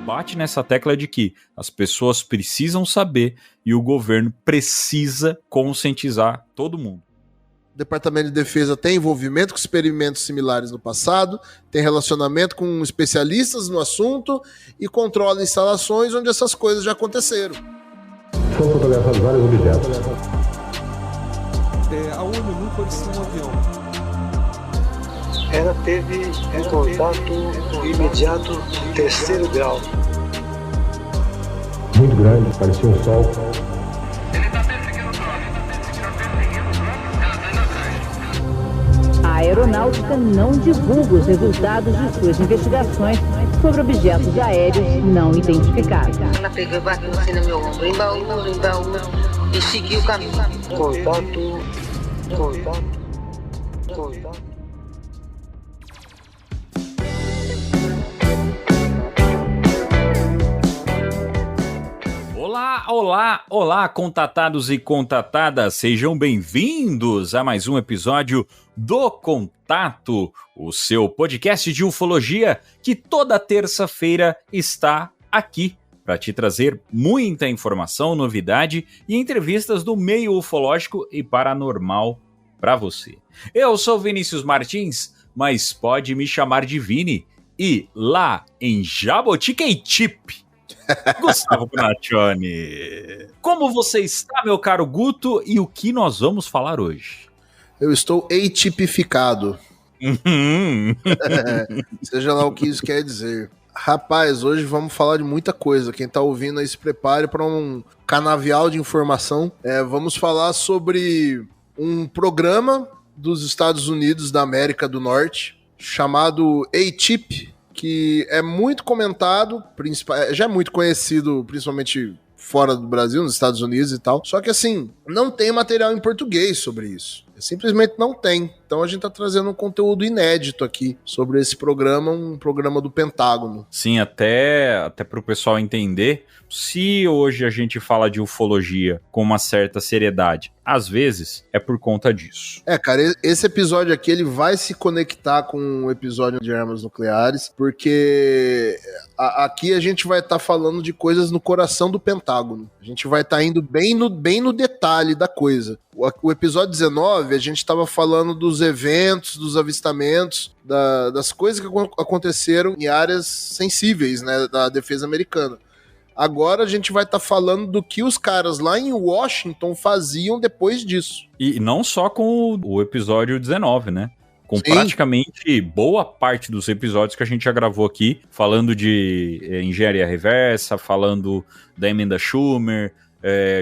bate nessa tecla de que as pessoas precisam saber e o governo precisa conscientizar todo mundo. O Departamento de Defesa tem envolvimento com experimentos similares no passado, tem relacionamento com especialistas no assunto e controla instalações onde essas coisas já aconteceram. Foram fotografados vários objetos. A ONU nunca ordenou um avião. Ela teve um contato imediato de terceiro grau. Muito grande, parecia um sol. A aeronáutica não divulga os resultados de suas investigações sobre objetos aéreos não identificados. Ela pegou e bateu assim no meu ombro, embaú, e seguiu o caminho. Contato. Olá, contatados e contatadas, sejam bem-vindos a mais um episódio do Contato, o seu podcast de ufologia que toda terça-feira está aqui para te trazer muita informação, novidade e entrevistas do meio ufológico e paranormal para você. Eu sou Vinícius Martins, mas pode me chamar de Vini, e lá em Jaboticatip, Gustavo Conaccioni. Como você está, meu caro Guto, e o que nós vamos falar hoje? Eu estou atipificado. Seja lá o que isso quer dizer. Rapaz, hoje vamos falar de muita coisa. Quem tá ouvindo aí se prepare para um canavial de informação. Vamos falar sobre um programa dos Estados Unidos da América do Norte chamado ATIP, que é muito comentado, já é muito conhecido, principalmente fora do Brasil, nos Estados Unidos e tal. Só que assim, não tem material em português sobre isso. Simplesmente não tem. Então a gente tá trazendo um conteúdo inédito aqui sobre esse programa, um programa do Pentágono. Sim, até pro pessoal entender, se hoje a gente fala de ufologia com uma certa seriedade, às vezes é por conta disso. Cara, esse episódio aqui, ele vai se conectar com o episódio de armas nucleares, porque aqui a gente vai estar falando de coisas no coração do Pentágono. A gente vai estar indo bem no detalhe da coisa. O episódio 19, a gente estava falando dos eventos, dos avistamentos, das coisas que aconteceram em áreas sensíveis, né, da defesa americana. Agora a gente vai estar falando do que os caras lá em Washington faziam depois disso. E não só com o episódio 19, né? Com Sim. Praticamente boa parte dos episódios que a gente já gravou aqui, falando de engenharia reversa, falando da emenda Schumer,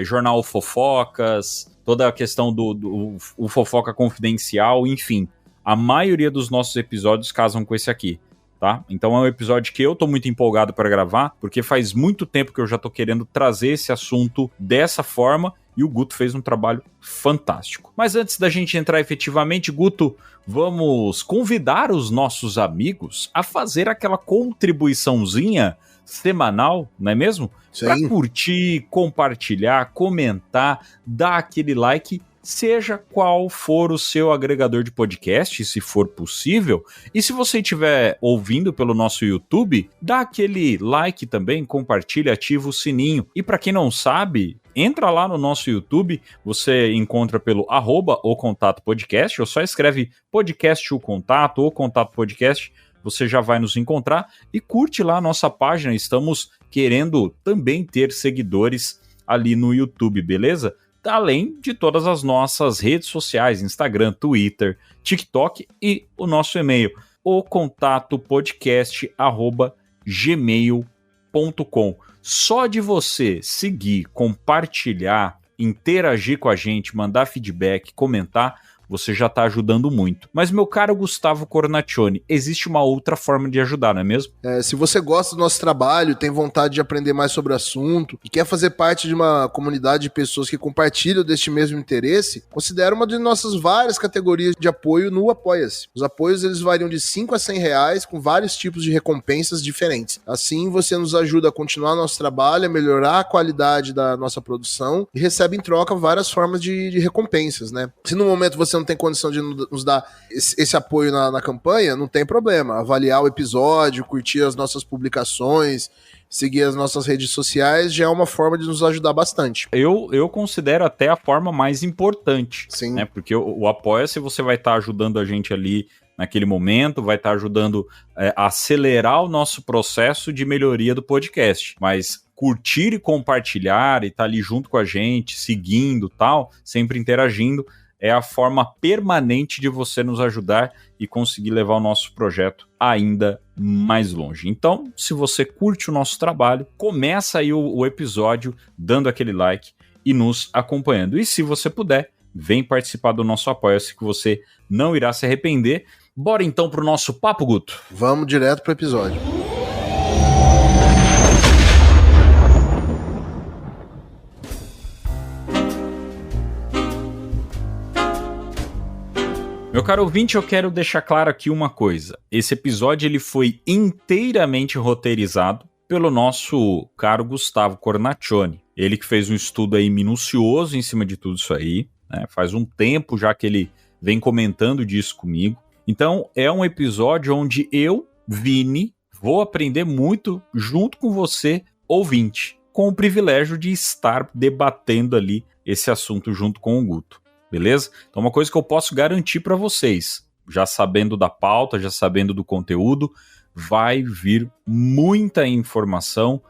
jornal Fofocas, toda a questão do Fofoca Confidencial, enfim. A maioria dos nossos episódios casam com esse aqui, tá? Então é um episódio que eu tô muito empolgado para gravar, porque faz muito tempo que eu já tô querendo trazer esse assunto dessa forma, e o Guto fez um trabalho fantástico. Mas antes da gente entrar efetivamente, Guto, vamos convidar os nossos amigos a fazer aquela contribuiçãozinha semanal, não é mesmo? Para curtir, compartilhar, comentar, dar aquele like, seja qual for o seu agregador de podcast, se for possível. E se você estiver ouvindo pelo nosso YouTube, dá aquele like também, compartilha, ativa o sininho. E para quem não sabe, entra lá no nosso YouTube, você encontra pelo @ocontatopodcast, ou só escreve podcast o contato ou contato podcast, você já vai nos encontrar e curte lá a nossa página. Estamos querendo também ter seguidores ali no YouTube, beleza? Além de todas as nossas redes sociais, Instagram, Twitter, TikTok e o nosso e-mail, ocontatopodcast@gmail.com. Só de você seguir, compartilhar, interagir com a gente, mandar feedback, comentar, você já está ajudando muito. Mas, meu caro Gustavo Conaccioni, existe uma outra forma de ajudar, não é mesmo? Se você gosta do nosso trabalho, tem vontade de aprender mais sobre o assunto e quer fazer parte de uma comunidade de pessoas que compartilham deste mesmo interesse, considere uma de nossas várias categorias de apoio no Apoia-se. Os apoios, eles variam de 5 a 100 reais, com vários tipos de recompensas diferentes. Assim, você nos ajuda a continuar nosso trabalho, a melhorar a qualidade da nossa produção e recebe em troca várias formas de recompensas, né? Se no momento você você não tem condição de nos dar esse apoio na campanha, não tem problema. Avaliar o episódio, curtir as nossas publicações, seguir as nossas redes sociais, já é uma forma de nos ajudar bastante. Eu considero até a forma mais importante. Sim. Né? Porque o Apoia-se você vai estar ajudando a gente ali naquele momento, vai estar ajudando a acelerar o nosso processo de melhoria do podcast. Mas curtir e compartilhar e estar ali junto com a gente, seguindo tal, sempre interagindo, é a forma permanente de você nos ajudar e conseguir levar o nosso projeto ainda mais longe. Então, se você curte o nosso trabalho, começa aí o episódio dando aquele like e nos acompanhando. E se você puder, vem participar do nosso Apoia-se que você não irá se arrepender. Bora então pro nosso papo, Guto? Vamos direto pro episódio. Meu caro ouvinte, eu quero deixar claro aqui uma coisa. Esse episódio ele foi inteiramente roteirizado pelo nosso caro Gustavo Cornaccioni. Ele que fez um estudo aí minucioso em cima de tudo isso aí, né? Faz um tempo já que ele vem comentando disso comigo. Então, é um episódio onde eu, Vini, vou aprender muito junto com você, ouvinte, com o privilégio de estar debatendo ali esse assunto junto com o Guto. Beleza? Então uma coisa que eu posso garantir para vocês, já sabendo da pauta, já sabendo do conteúdo, vai vir muita informação,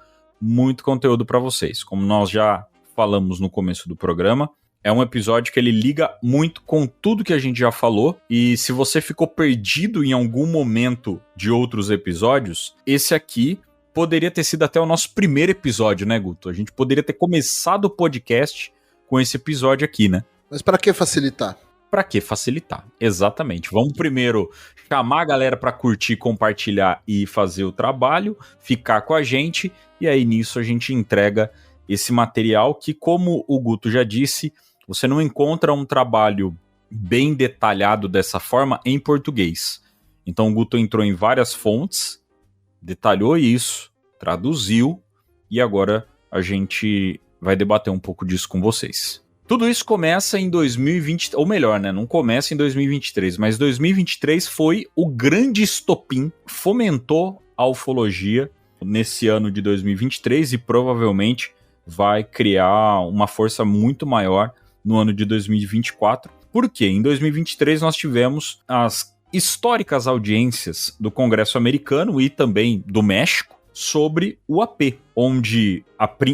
muito conteúdo para vocês. Como nós já falamos no começo do programa, é um episódio que ele liga muito com tudo que a gente já falou, e se você ficou perdido em algum momento de outros episódios, esse aqui poderia ter sido até o nosso primeiro episódio, né, Guto? A gente poderia ter começado o podcast com esse episódio aqui, né? Mas para que facilitar? Para que facilitar? Exatamente. Vamos primeiro chamar a galera para curtir, compartilhar e fazer o trabalho, ficar com a gente, e aí nisso a gente entrega esse material que, como o Guto já disse, você não encontra um trabalho bem detalhado dessa forma em português. Então o Guto entrou em várias fontes, detalhou isso, traduziu, e agora a gente vai debater um pouco disso com vocês. Tudo isso começa em 2020, ou melhor, né? Não começa em 2023, mas 2023 foi o grande estopim, fomentou a ufologia nesse ano de 2023 e provavelmente vai criar uma força muito maior no ano de 2024. Por quê? Em 2023 nós tivemos as históricas audiências do Congresso americano e também do México sobre o AP, onde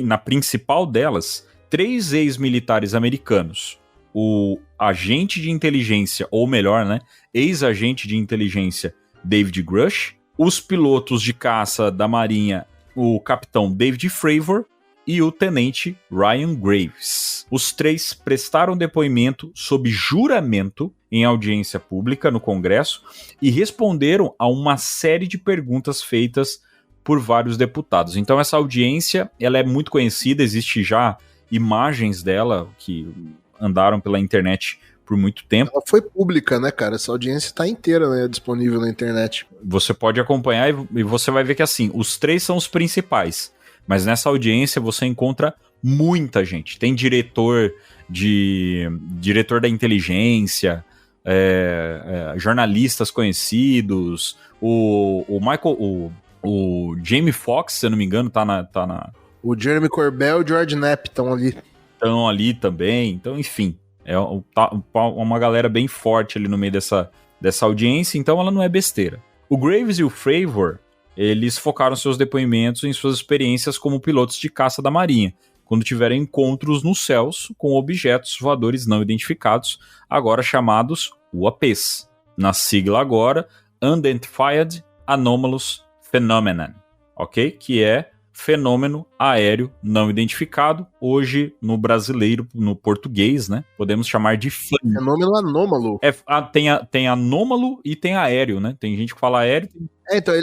na principal delas 3 ex-militares americanos, o agente de inteligência, ou melhor, né, ex-agente de inteligência David Grush, os pilotos de caça da Marinha, o capitão David Fravor e o tenente Ryan Graves. Os 3 prestaram depoimento sob juramento em audiência pública no Congresso e responderam a uma série de perguntas feitas por vários deputados. Então essa audiência ela é muito conhecida, existe já imagens dela que andaram pela internet por muito tempo. Ela foi pública, né, cara? Essa audiência está inteira, né, disponível na internet. Você pode acompanhar e você vai ver que assim, os 3 são os principais, mas nessa audiência você encontra muita gente. Tem diretor da inteligência, jornalistas conhecidos, o Jamie Foxx, se eu não me engano, tá na... O Jeremy Corbell e o George Knapp estão ali também. Então, enfim, é uma galera bem forte ali no meio dessa audiência, então ela não é besteira. O Graves e o Fravor, eles focaram seus depoimentos em suas experiências como pilotos de caça da Marinha, quando tiveram encontros nos céus com objetos voadores não identificados, agora chamados UAPs. Na sigla agora, Unidentified Anomalous Phenomenon, ok? Que é fenômeno aéreo não identificado, hoje no brasileiro, no português, né? Podemos chamar de fenômeno anômalo. Tem anômalo e tem aéreo, né? Tem gente que fala aéreo. Então,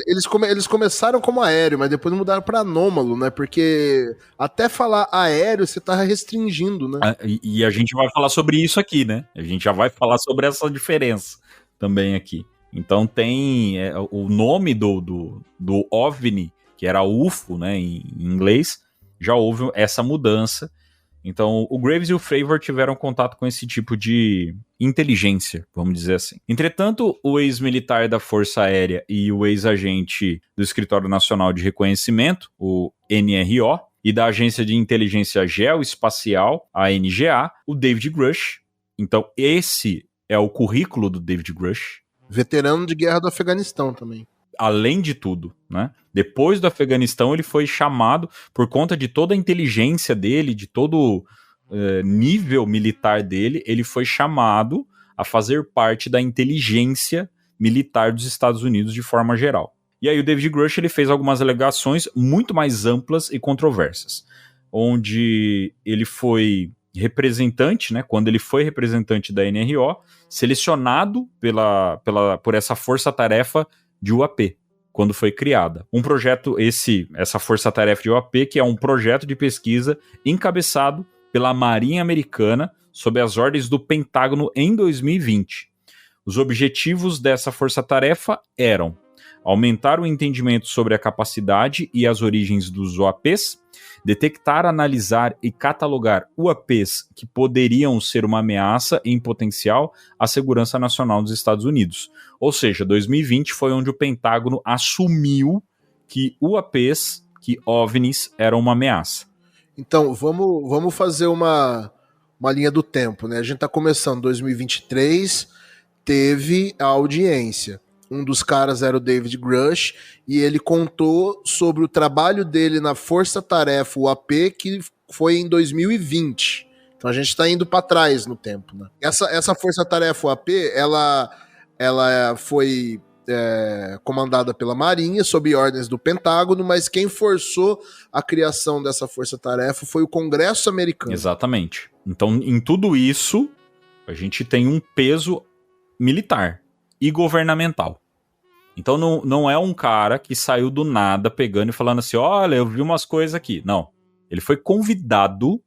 eles começaram como aéreo, mas depois mudaram para anômalo, né? Porque até falar aéreo você tá restringindo, né? E a gente vai falar sobre isso aqui, né? A gente já vai falar sobre essa diferença também aqui. Então tem o nome do OVNI, que era UFO, né, em inglês, já houve essa mudança, Então, o Graves e o Fravor tiveram contato com esse tipo de inteligência, vamos dizer assim. Entretanto, o ex-militar da Força Aérea e o ex-agente do Escritório Nacional de Reconhecimento, o NRO, e da Agência de Inteligência Geoespacial, a NGA, o David Grush. Então, esse é o currículo do David Grush. Veterano de guerra do Afeganistão também. Além de tudo, né? Depois do Afeganistão, ele foi chamado, por conta de toda a inteligência dele, de todo nível militar dele, ele foi chamado a fazer parte da inteligência militar dos Estados Unidos de forma geral. E aí o David Grush ele fez algumas alegações muito mais amplas e controversas, onde ele foi representante, né? Quando ele foi representante da NRO, selecionado por essa força-tarefa de UAP, quando foi criada. Um projeto, essa força-tarefa de UAP, que é um projeto de pesquisa encabeçado pela Marinha Americana, sob as ordens do Pentágono em 2020. Os objetivos dessa força-tarefa eram aumentar o entendimento sobre a capacidade e as origens dos UAPs, detectar, analisar e catalogar UAPs que poderiam ser uma ameaça em potencial à segurança nacional dos Estados Unidos. Ou seja, 2020 foi onde o Pentágono assumiu que UAPs, que OVNIs, eram uma ameaça. Então, vamos fazer uma linha do tempo, né? A gente está começando 2023, teve a audiência. Um dos caras era o David Grush, e ele contou sobre o trabalho dele na Força-Tarefa UAP, que foi em 2020. Então a gente está indo para trás no tempo, né? Essa Força-Tarefa UAP, ela foi comandada pela Marinha, sob ordens do Pentágono, mas quem forçou a criação dessa Força-Tarefa foi o Congresso americano. Exatamente. Então, em tudo isso, a gente tem um peso militar e governamental. Então não é um cara que saiu do nada pegando e falando assim, olha, eu vi umas coisas aqui. Não. Ele foi convidado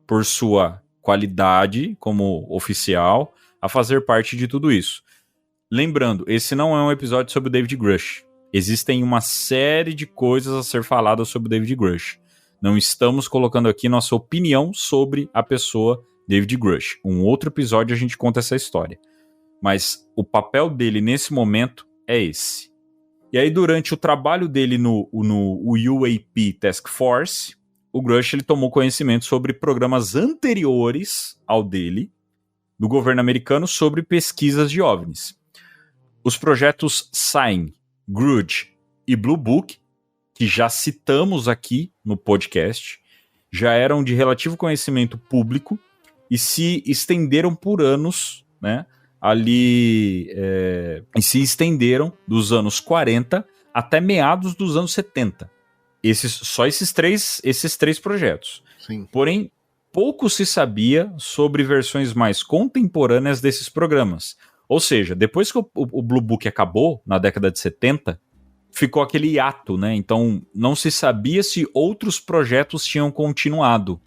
por sua qualidade como oficial a fazer parte de tudo isso. Lembrando, esse não é um episódio sobre o David Grush. Existem uma série de coisas a ser faladas sobre o David Grush. Não estamos colocando aqui nossa opinião sobre a pessoa David Grush. Um outro episódio a gente conta essa história. Mas o papel dele nesse momento é esse. E aí, durante o trabalho dele no UAP Task Force, o Grush ele tomou conhecimento sobre programas anteriores ao dele, do governo americano, sobre pesquisas de OVNIs. Os projetos SIGN, Grudge e Blue Book, que já citamos aqui no podcast, já eram de relativo conhecimento público e se estenderam por anos, né? Ali e se estenderam dos anos 40 até meados dos anos 70. Só esses três projetos. Sim. Porém, pouco se sabia sobre versões mais contemporâneas desses programas. Ou seja, depois que o Blue Book acabou, na década de 70, ficou aquele hiato, né? Então, não se sabia se outros projetos tinham continuado.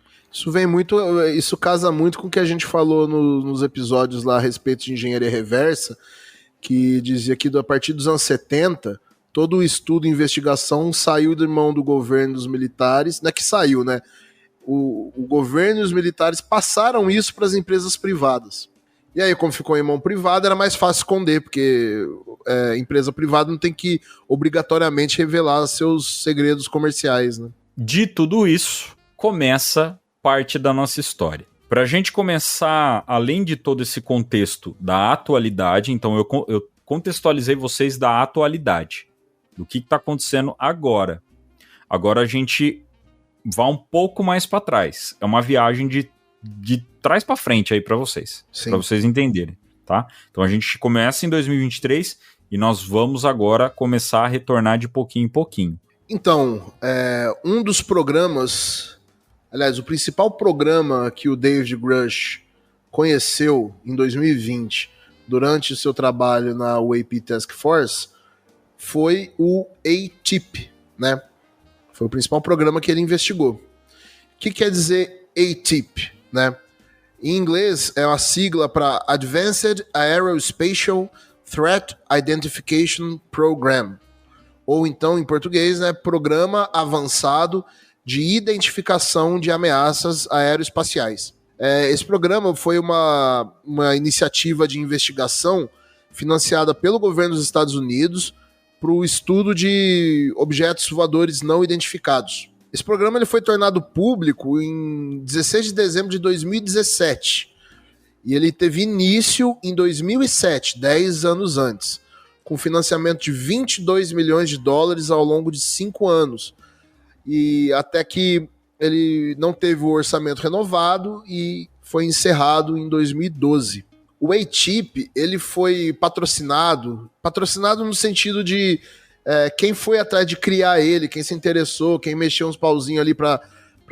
Isso casa muito com o que a gente falou nos episódios lá a respeito de engenharia reversa, que dizia que a partir dos anos 70, todo o estudo e investigação saiu de mão do governo e dos militares, não é que saiu, né? O governo e os militares passaram isso para as empresas privadas. E aí, como ficou em mão privada, era mais fácil esconder, porque empresa privada não tem que obrigatoriamente revelar seus segredos comerciais, né? De tudo isso, começa parte da nossa história. Para a gente começar, além de todo esse contexto da atualidade, então eu contextualizei vocês da atualidade, do que está acontecendo agora. Agora a gente vai um pouco mais para trás. É uma viagem de trás para frente aí para vocês entenderem, tá? Então a gente começa em 2023 e nós vamos agora começar a retornar de pouquinho em pouquinho. Então, um dos programas, aliás, o principal programa que o David Grush conheceu em 2020 durante o seu trabalho na UAP Task Force foi o ATIP, né? Foi o principal programa que ele investigou. O que quer dizer ATIP, né? Em inglês é uma sigla para Advanced Aerospatial Threat Identification Program, ou então em português, né, Programa Avançado de identificação de ameaças aeroespaciais. Esse programa foi uma iniciativa de investigação financiada pelo governo dos Estados Unidos para o estudo de objetos voadores não identificados. Esse programa ele foi tornado público em 16 de dezembro de 2017 e ele teve início em 2007, 10 anos antes, com financiamento de 22 milhões de dólares ao longo de 5 anos. E até que ele não teve o orçamento renovado e foi encerrado em 2012. O A-Chip, ele foi patrocinado no sentido de quem foi atrás de criar ele, quem se interessou, quem mexeu uns pauzinhos ali para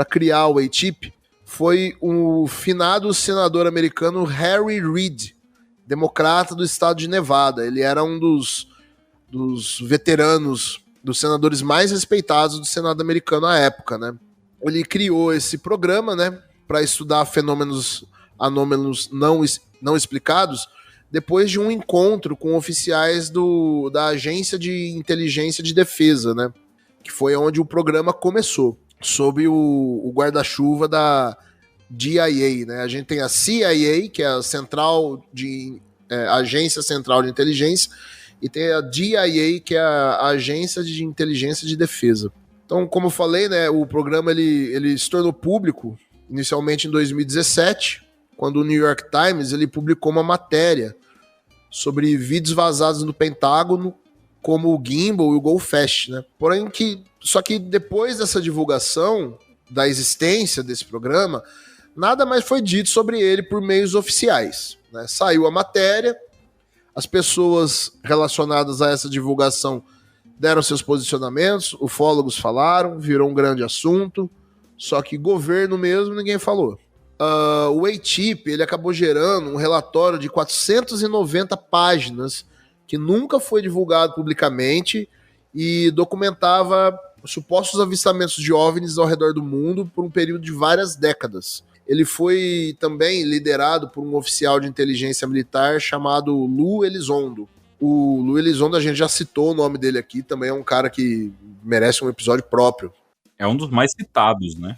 criar o A-Chip, foi o finado senador americano Harry Reid, democrata do estado de Nevada. Ele era um dos veteranos, dos senadores mais respeitados do Senado americano à época, né? Ele criou esse programa, né, para estudar fenômenos anômalos não explicados, depois de um encontro com oficiais da Agência de Inteligência de Defesa, né, que foi onde o programa começou, sob o guarda-chuva da DIA, né? A gente tem a CIA, que é a Agência Central de Inteligência, e tem a DIA, que é a Agência de Inteligência de Defesa. Então, como eu falei, né, o programa ele se tornou público inicialmente em 2017, quando o New York Times ele publicou uma matéria sobre vídeos vazados no Pentágono, como o Gimbal e o Go Fast, né? Porém, só que depois dessa divulgação da existência desse programa, nada mais foi dito sobre ele por meios oficiais, né? Saiu a matéria, as pessoas relacionadas a essa divulgação deram seus posicionamentos, ufólogos falaram, virou um grande assunto, só que governo mesmo ninguém falou. O A-Chip ele acabou gerando um relatório de 490 páginas que nunca foi divulgado publicamente e documentava supostos avistamentos de OVNIs ao redor do mundo por um período de várias décadas. Ele foi também liderado por um oficial de inteligência militar chamado Lou Elizondo. O Lou Elizondo, a gente já citou o nome dele aqui, também é um cara que merece um episódio próprio. É um dos mais citados, né?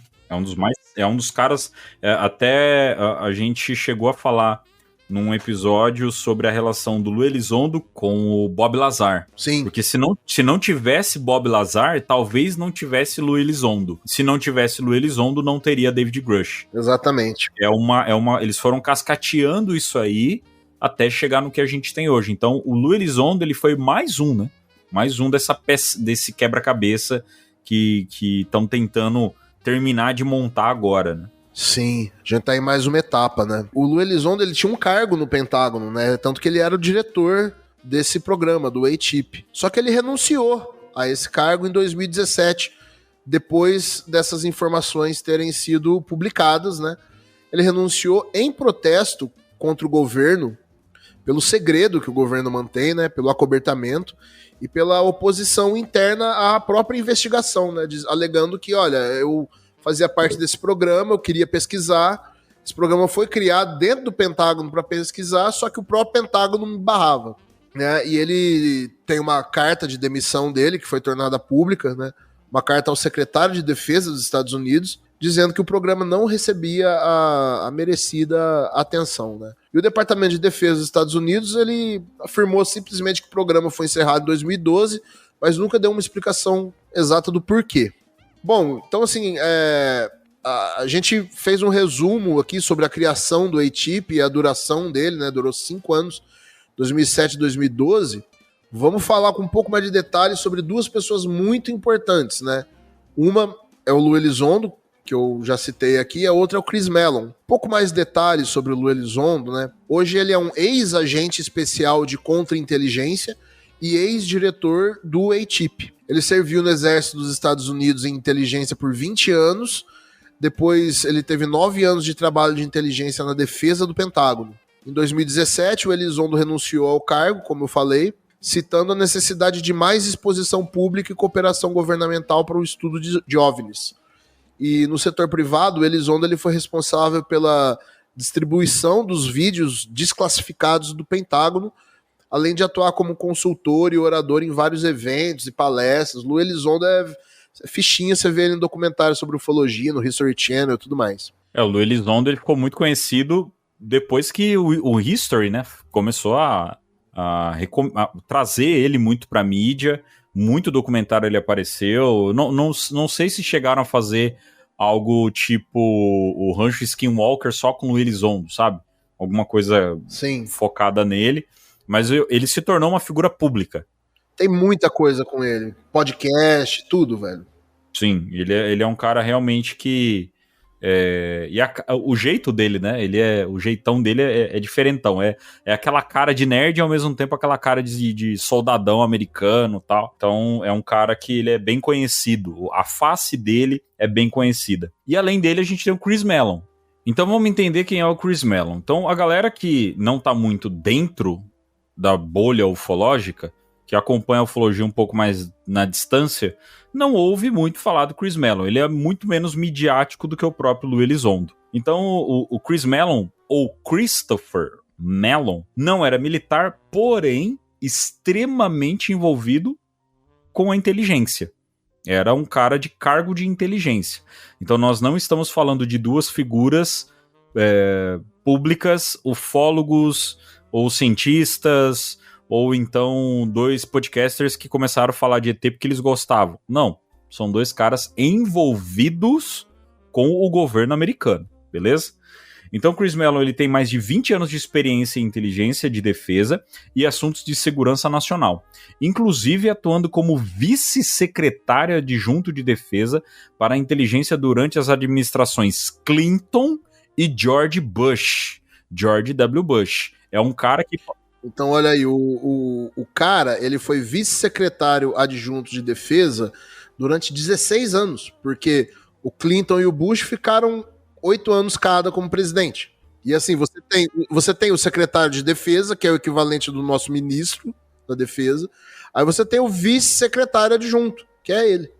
É um dos caras, até a gente chegou a falar num episódio sobre a relação do Lou Elizondo com o Bob Lazar. Sim. Porque se não tivesse Bob Lazar, talvez não tivesse Lou Elizondo. Se não tivesse Lou Elizondo, não teria David Grush. Exatamente. Eles foram cascateando isso aí até chegar no que a gente tem hoje. Então, o Lou Elizondo, ele foi mais um, né? Mais um desse quebra-cabeça que estão tentando terminar de montar agora, né? Sim, a gente tá em mais uma etapa, né? O Lou Elizondo, ele tinha um cargo no Pentágono, né? Tanto que ele era o diretor desse programa, do A-Chip. Só que ele renunciou a esse cargo em 2017, depois dessas informações terem sido publicadas, né? Ele renunciou em protesto contra o governo, pelo segredo que o governo mantém, né? Pelo acobertamento e pela oposição interna à própria investigação, né? Alegando que, olha, eu fazia parte desse programa, eu queria pesquisar, esse programa foi criado dentro do Pentágono para pesquisar, só que o próprio Pentágono me barrava, né? E ele tem uma carta de demissão dele, que foi tornada pública, né? Uma carta ao secretário de Defesa dos Estados Unidos, dizendo que o programa não recebia a merecida atenção, né? E o Departamento de Defesa dos Estados Unidos, ele afirmou simplesmente que o programa foi encerrado em 2012, mas nunca deu uma explicação exata do porquê. Bom, então assim, a gente fez um resumo aqui sobre a criação do A-Chip e a duração dele, né? Durou 5 anos, 2007 e 2012. Vamos falar com um pouco mais de detalhes sobre duas pessoas muito importantes, né? Uma é o Lou Elizondo, que eu já citei aqui, a outra é o Chris Mellon. Um pouco mais de detalhes sobre o Lou Elizondo, né? Hoje ele é um ex-agente especial de contra-inteligência e ex-diretor do A-Chip. Ele serviu no Exército dos Estados Unidos em inteligência por 20 anos, depois ele teve 9 anos de trabalho de inteligência na defesa do Pentágono. Em 2017, o Elizondo renunciou ao cargo, como eu falei, citando a necessidade de mais exposição pública e cooperação governamental para o estudo de OVNIs. E no setor privado, o Elizondo ele foi responsável pela distribuição dos vídeos desclassificados do Pentágono, além de atuar como consultor e orador em vários eventos e palestras. Lou Elizondo é fichinha você vê ele em documentário sobre ufologia, no History Channel e tudo mais. O Lou Elizondo, ele ficou muito conhecido depois que o History, né, começou a trazer ele muito pra mídia, muito documentário ele apareceu. Não sei se chegaram a fazer algo tipo o Rancho Skinwalker só com o Lou Elizondo, sabe? Alguma coisa focada nele, mas ele se tornou uma figura pública. Tem muita coisa com ele, podcast, tudo, velho. Sim, ele é um cara realmente que... o jeito dele, né? O jeitão dele é diferentão. É aquela cara de nerd e ao mesmo tempo aquela cara de soldadão americano e tal. Então é um cara que ele é bem conhecido. A face dele é bem conhecida. E além dele a gente tem o Chris Mellon. Então vamos entender quem é o Chris Mellon. Então a galera que não tá muito dentro da bolha ufológica, que acompanha a ufologia um pouco mais na distância, não ouve muito falar do Chris Mellon. Ele é muito menos midiático do que o próprio Lou Elizondo. Então, o Chris Mellon, ou Christopher Mellon, não era militar, porém extremamente envolvido com a inteligência. Era um cara de cargo de inteligência. Então, nós não estamos falando de duas figuras públicas, ufólogos ou cientistas, ou então 2 podcasters que começaram a falar de ET porque eles gostavam. Não, são 2 caras envolvidos com o governo americano, beleza? Então Chris Mellon, ele tem mais de 20 anos de experiência em inteligência de defesa e assuntos de segurança nacional, inclusive atuando como vice-secretário adjunto de defesa para a inteligência durante as administrações Clinton e George W. Bush. É um cara que... Então, olha aí, o cara, ele foi vice-secretário adjunto de defesa durante 16 anos, porque o Clinton e o Bush ficaram 8 anos cada como presidente. E assim, você tem o secretário de defesa, que é o equivalente do nosso ministro da defesa, aí você tem o vice-secretário adjunto, que é ele.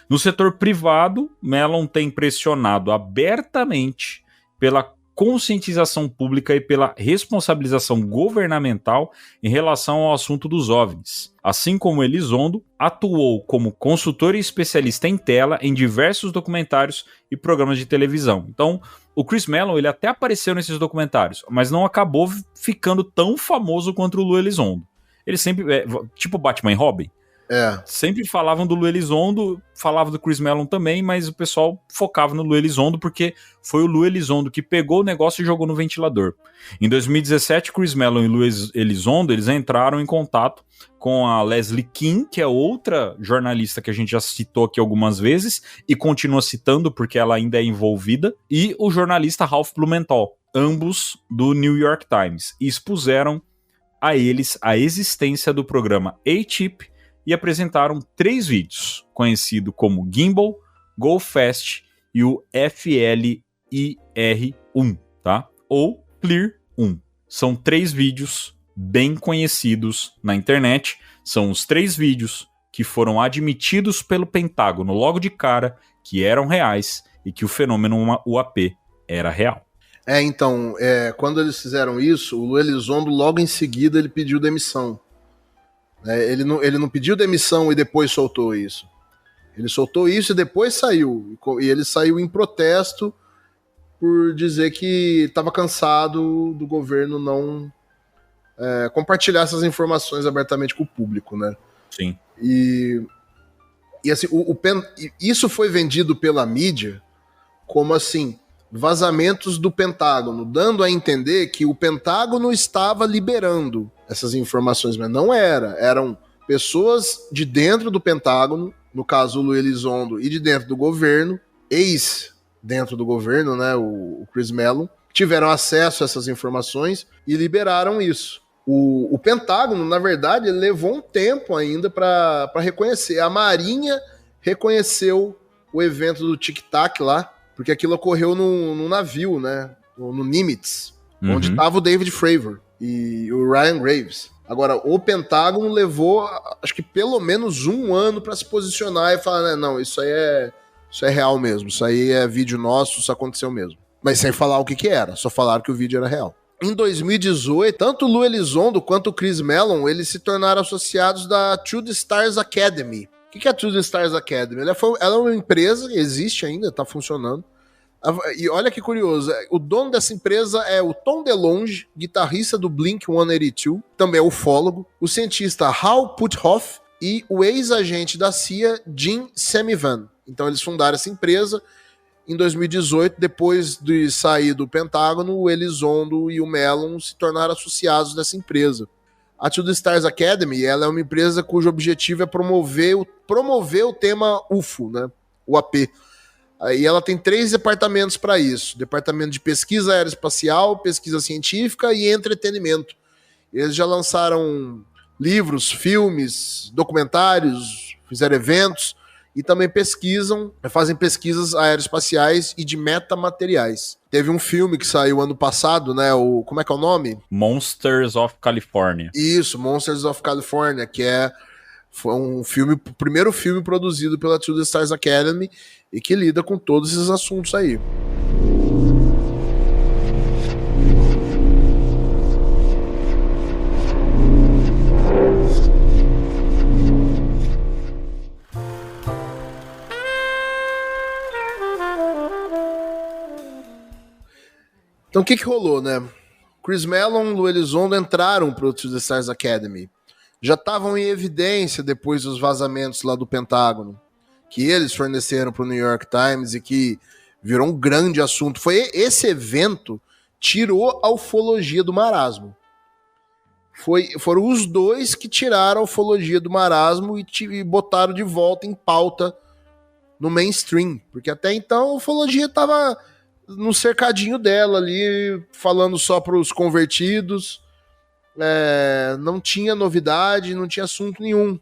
No setor privado, Mellon tem pressionado abertamente pela conscientização pública e pela responsabilização governamental em relação ao assunto dos OVNIs. Assim como Elizondo, atuou como consultor e especialista em tela em diversos documentários e programas de televisão. Então, o Chris Mellon, ele até apareceu nesses documentários, mas não acabou ficando tão famoso quanto o Lou Elizondo. Ele sempre, tipo Batman e Robin, sempre falavam do Lou Elizondo, falavam do Chris Mellon também, mas o pessoal focava no Lou Elizondo porque foi o Lou Elizondo que pegou o negócio e jogou no ventilador. Em 2017, Chris Mellon e Lou Elizondo, eles entraram em contato com a Leslie Kean, que é outra jornalista que a gente já citou aqui algumas vezes e continua citando porque ela ainda é envolvida, e o jornalista Ralph Blumenthal, ambos do New York Times, e expuseram a eles a existência do programa A-Tip e apresentaram 3 vídeos, conhecido como Gimbal, Go Fast e o FLIR-1, tá? Ou FLIR-1. São 3 vídeos bem conhecidos na internet. São os 3 vídeos que foram admitidos pelo Pentágono logo de cara que eram reais e que o fenômeno UAP era real. Então, quando eles fizeram isso, o Lou Elizondo logo em seguida ele pediu demissão. Ele não pediu demissão e depois soltou isso. Ele soltou isso e depois saiu. E ele saiu em protesto por dizer que estava cansado do governo não compartilhar essas informações abertamente com o público, né? Sim. E assim, isso foi vendido pela mídia como assim, vazamentos do Pentágono, dando a entender que o Pentágono estava liberando essas informações, mas não eram pessoas de dentro do Pentágono, no caso o Lou Elizondo, e de dentro do governo, dentro do governo, né, o Chris Mellon, tiveram acesso a essas informações e liberaram isso. O Pentágono, na verdade, levou um tempo ainda para reconhecer. A Marinha reconheceu o evento do Tic Tac lá, porque aquilo ocorreu num navio, né, no Nimitz, onde estava o David Fravor e o Ryan Graves. Agora, o Pentágono levou, acho que pelo menos 1 ano para se posicionar e falar, né, não, isso aí é real mesmo, isso aí é vídeo nosso, isso aconteceu mesmo. Mas sem falar o que era, só falaram que o vídeo era real. Em 2018, tanto o Lou Elizondo quanto o Chris Mellon, eles se tornaram associados da Two Stars Academy, O que é a Two Stars Academy? Ela é uma empresa, existe ainda, tá funcionando. E olha que curioso, o dono dessa empresa é o Tom DeLonge, guitarrista do Blink-182, também é ufólogo, o cientista Hal Puthoff e o ex-agente da CIA, Jim Semivan. Então eles fundaram essa empresa em 2018, depois de sair do Pentágono, o Elizondo e o Mellon se tornaram associados dessa empresa. A Two Stars Academy, ela é uma empresa cujo objetivo é promover o tema UFO, né? O AP. Aí ela tem 3 departamentos para isso. Departamento de pesquisa aeroespacial, pesquisa científica e entretenimento. Eles já lançaram livros, filmes, documentários, fizeram eventos e também fazem pesquisas aeroespaciais e de metamateriais. Teve um filme que saiu ano passado, né? Como é que é o nome? Monsters of California. Isso, Monsters of California, foi o primeiro filme produzido pela Two Stars Academy e que lida com todos esses assuntos aí. Então o que rolou, né? Chris Mellon e Lou Elizondo entraram para o Two Stars Academy. Já estavam em evidência depois dos vazamentos lá do Pentágono, que eles forneceram para o New York Times e que virou um grande assunto. Foi esse evento tirou a ufologia do marasmo. Foram os dois que tiraram a ufologia do marasmo e botaram de volta em pauta no mainstream, porque até então a ufologia estava no cercadinho dela ali, falando só para os convertidos. Não tinha novidade, não tinha assunto nenhum.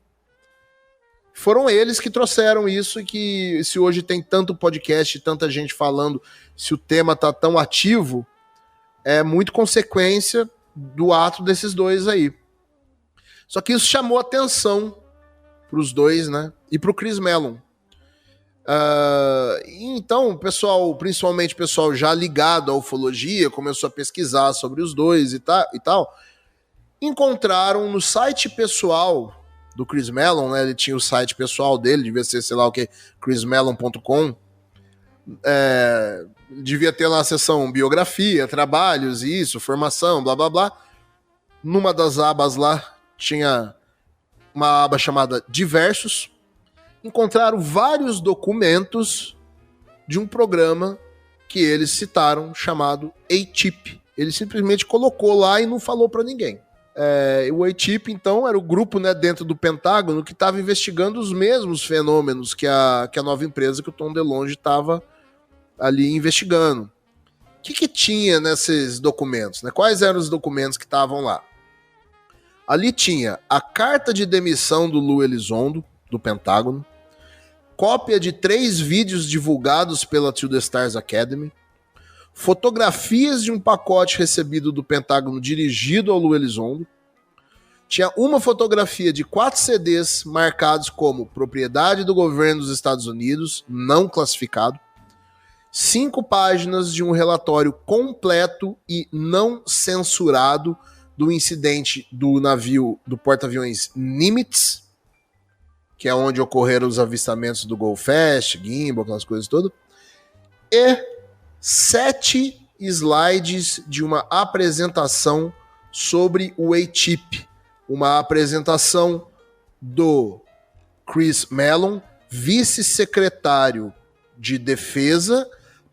Foram eles que trouxeram isso, e que se hoje tem tanto podcast, tanta gente falando, se o tema tá tão ativo, é muito consequência do ato desses dois aí. Só que isso chamou atenção pros dois, né? E pro Chris Mellon. Então, o pessoal, principalmente o pessoal já ligado à ufologia, começou a pesquisar sobre os dois e tal. Encontraram no site pessoal do Chris Mellon, né? Ele tinha o site pessoal dele, devia ser, sei lá o que, chrismellon.com. Devia ter lá a seção biografia, trabalhos, isso, formação, blá blá blá. Numa das abas lá tinha uma aba chamada Diversos. Encontraram vários documentos de um programa que eles citaram chamado A-Tip. Ele simplesmente colocou lá e não falou para ninguém. O A-Tip, então, era o grupo, né, dentro do Pentágono que estava investigando os mesmos fenômenos que a nova empresa que o Tom DeLonge estava ali investigando. O que tinha nesses documentos, né? Quais eram os documentos que estavam lá? Ali tinha a carta de demissão do Lou Elizondo, do Pentágono, cópia de 3 vídeos divulgados pela Two Stars Academy, fotografias de um pacote recebido do Pentágono dirigido ao Lou Elizondo, tinha uma fotografia de 4 CDs marcados como propriedade do governo dos Estados Unidos, não classificado, 5 páginas de um relatório completo e não censurado do incidente do navio do porta-aviões Nimitz, que é onde ocorreram os avistamentos do Goldfest, Gimbal, aquelas coisas todas, e 7 slides de uma apresentação sobre o A-Tip, uma apresentação do Chris Mellon, vice-secretário de Defesa,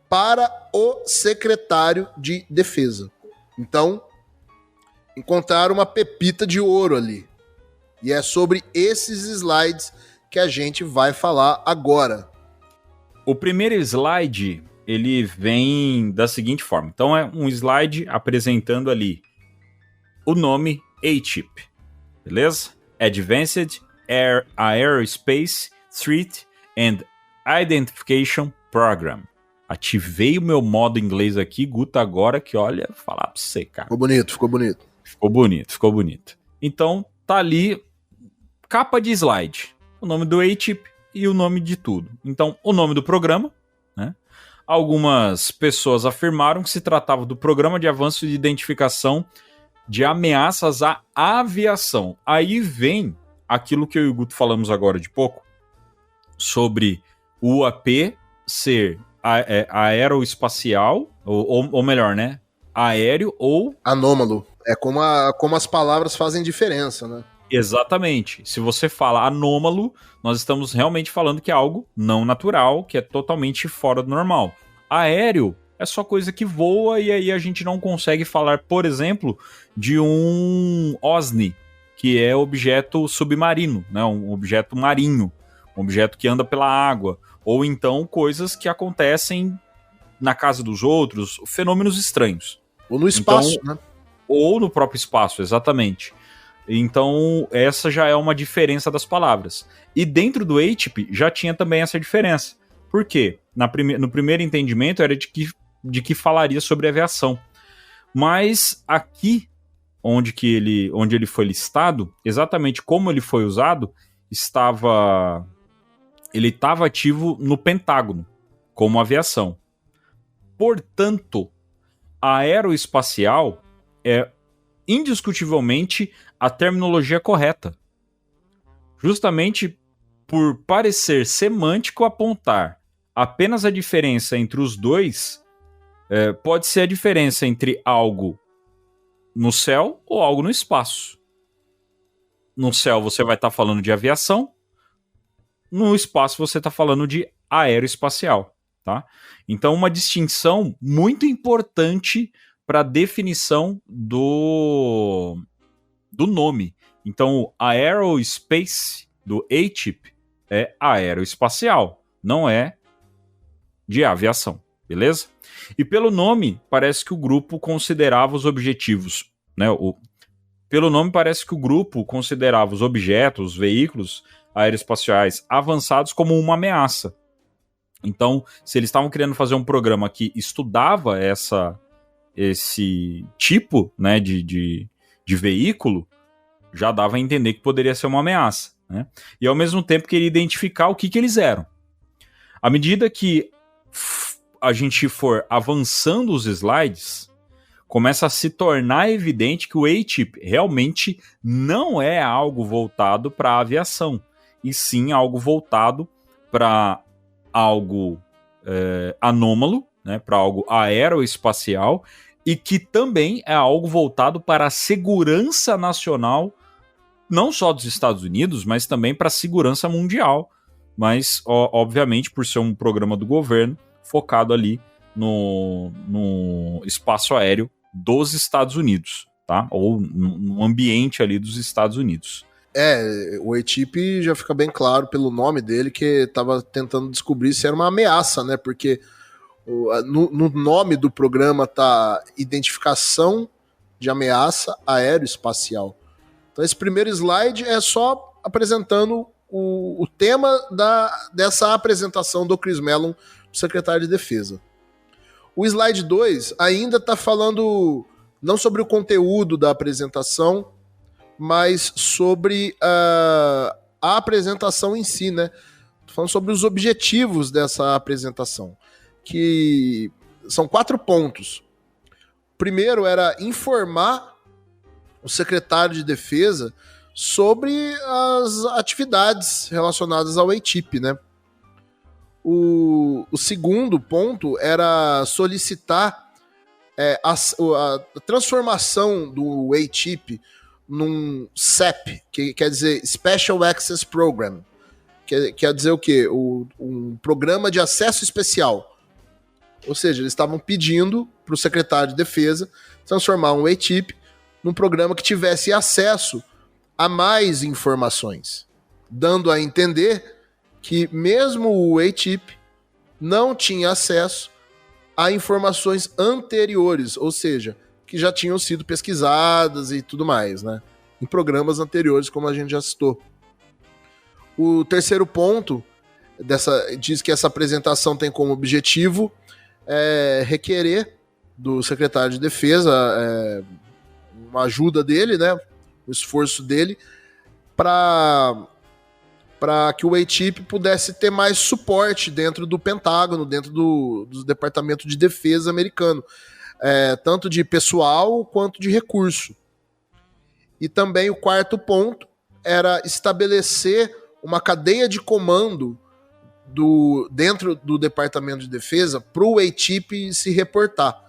para o secretário de Defesa. Então, encontraram uma pepita de ouro ali. E é sobre esses slides que a gente vai falar agora. O primeiro slide, ele vem da seguinte forma. Então é um slide apresentando ali o nome A-Tip, beleza? Advanced Aerospace Threat and Identification Program. Ativei o meu modo inglês aqui, Guta, agora que olha, falar pra você, cara. Ficou bonito. Ficou bonito. Então tá ali, capa de slide, o nome do A-Tip e o nome de tudo. Então, o nome do programa, né? Algumas pessoas afirmaram que se tratava do Programa de Avanço de Identificação de Ameaças à Aviação. Aí vem aquilo que eu e o Guto falamos agora de pouco, sobre o UAP ser aeroespacial, ou melhor, né? Aéreo ou... Anômalo. É como as palavras fazem diferença, né? Exatamente. Se você fala anômalo, nós estamos realmente falando que é algo não natural, que é totalmente fora do normal. Aéreo é só coisa que voa e aí a gente não consegue falar, por exemplo, de um OSNI, que é objeto submarino, né? Um objeto marinho, um objeto que anda pela água, ou então coisas que acontecem na casa dos outros, fenômenos estranhos. Ou no espaço, então, né? Ou no próprio espaço, exatamente. Então, essa já é uma diferença das palavras. E dentro do ATIP já tinha também essa diferença. Por quê? No primeiro entendimento era de que falaria sobre aviação. Mas aqui, onde ele foi listado, exatamente como ele foi usado, ele estava ativo no Pentágono, como aviação. Portanto, aeroespacial é indiscutivelmente a terminologia correta. Justamente por parecer semântico apontar apenas a diferença entre os dois, pode ser a diferença entre algo no céu ou algo no espaço. No céu você vai estar falando de aviação, no espaço você está falando de aeroespacial, tá? Então uma distinção muito importante para a definição do nome. Então, a aerospace do ATIP é aeroespacial, não é de aviação, beleza? E pelo nome, parece que o grupo considerava os objetivos, né? Pelo nome, parece que o grupo considerava os objetos, os veículos aeroespaciais avançados como uma ameaça. Então, se eles estavam querendo fazer um programa que estudava esse tipo, né, de veículo, já dava a entender que poderia ser uma ameaça, né? E ao mesmo tempo queria identificar o que eles eram. À medida que a gente for avançando os slides, começa a se tornar evidente que o ATIP realmente não é algo voltado para a aviação, e sim algo voltado para algo anômalo, né, para algo aeroespacial, e que também é algo voltado para a segurança nacional, não só dos Estados Unidos, mas também para a segurança mundial, mas obviamente por ser um programa do governo focado ali no espaço aéreo dos Estados Unidos, tá? Ou no ambiente ali dos Estados Unidos. O ATIP já fica bem claro pelo nome dele que estava tentando descobrir se era uma ameaça, né? Porque no nome do programa tá identificação de ameaça aeroespacial. Então esse primeiro slide é só apresentando o tema dessa apresentação do Chris Mellon, secretário de Defesa. O slide 2 ainda está falando não sobre o conteúdo da apresentação, mas sobre a apresentação em si, né? Tô falando sobre os objetivos dessa apresentação, que são 4 pontos. O primeiro era informar o secretário de Defesa sobre as atividades relacionadas ao ATIP, né? O segundo ponto era solicitar a transformação do ATIP num SAP, que quer dizer Special Access Program. Quer dizer o quê? Um programa de acesso especial. Ou seja, eles estavam pedindo para o secretário de Defesa transformar um ATIP num programa que tivesse acesso a mais informações, dando a entender que mesmo o ATIP não tinha acesso a informações anteriores, ou seja, que já tinham sido pesquisadas e tudo mais, né? Em programas anteriores, como a gente já citou. O terceiro ponto diz que essa apresentação tem como objetivo requerer do secretário de Defesa uma ajuda dele, né? O esforço dele para que o ATIP pudesse ter mais suporte dentro do Pentágono, dentro do Departamento de Defesa americano, tanto de pessoal quanto de recurso. E também o quarto ponto era estabelecer uma cadeia de comando dentro do Departamento de Defesa para o ATIP se reportar.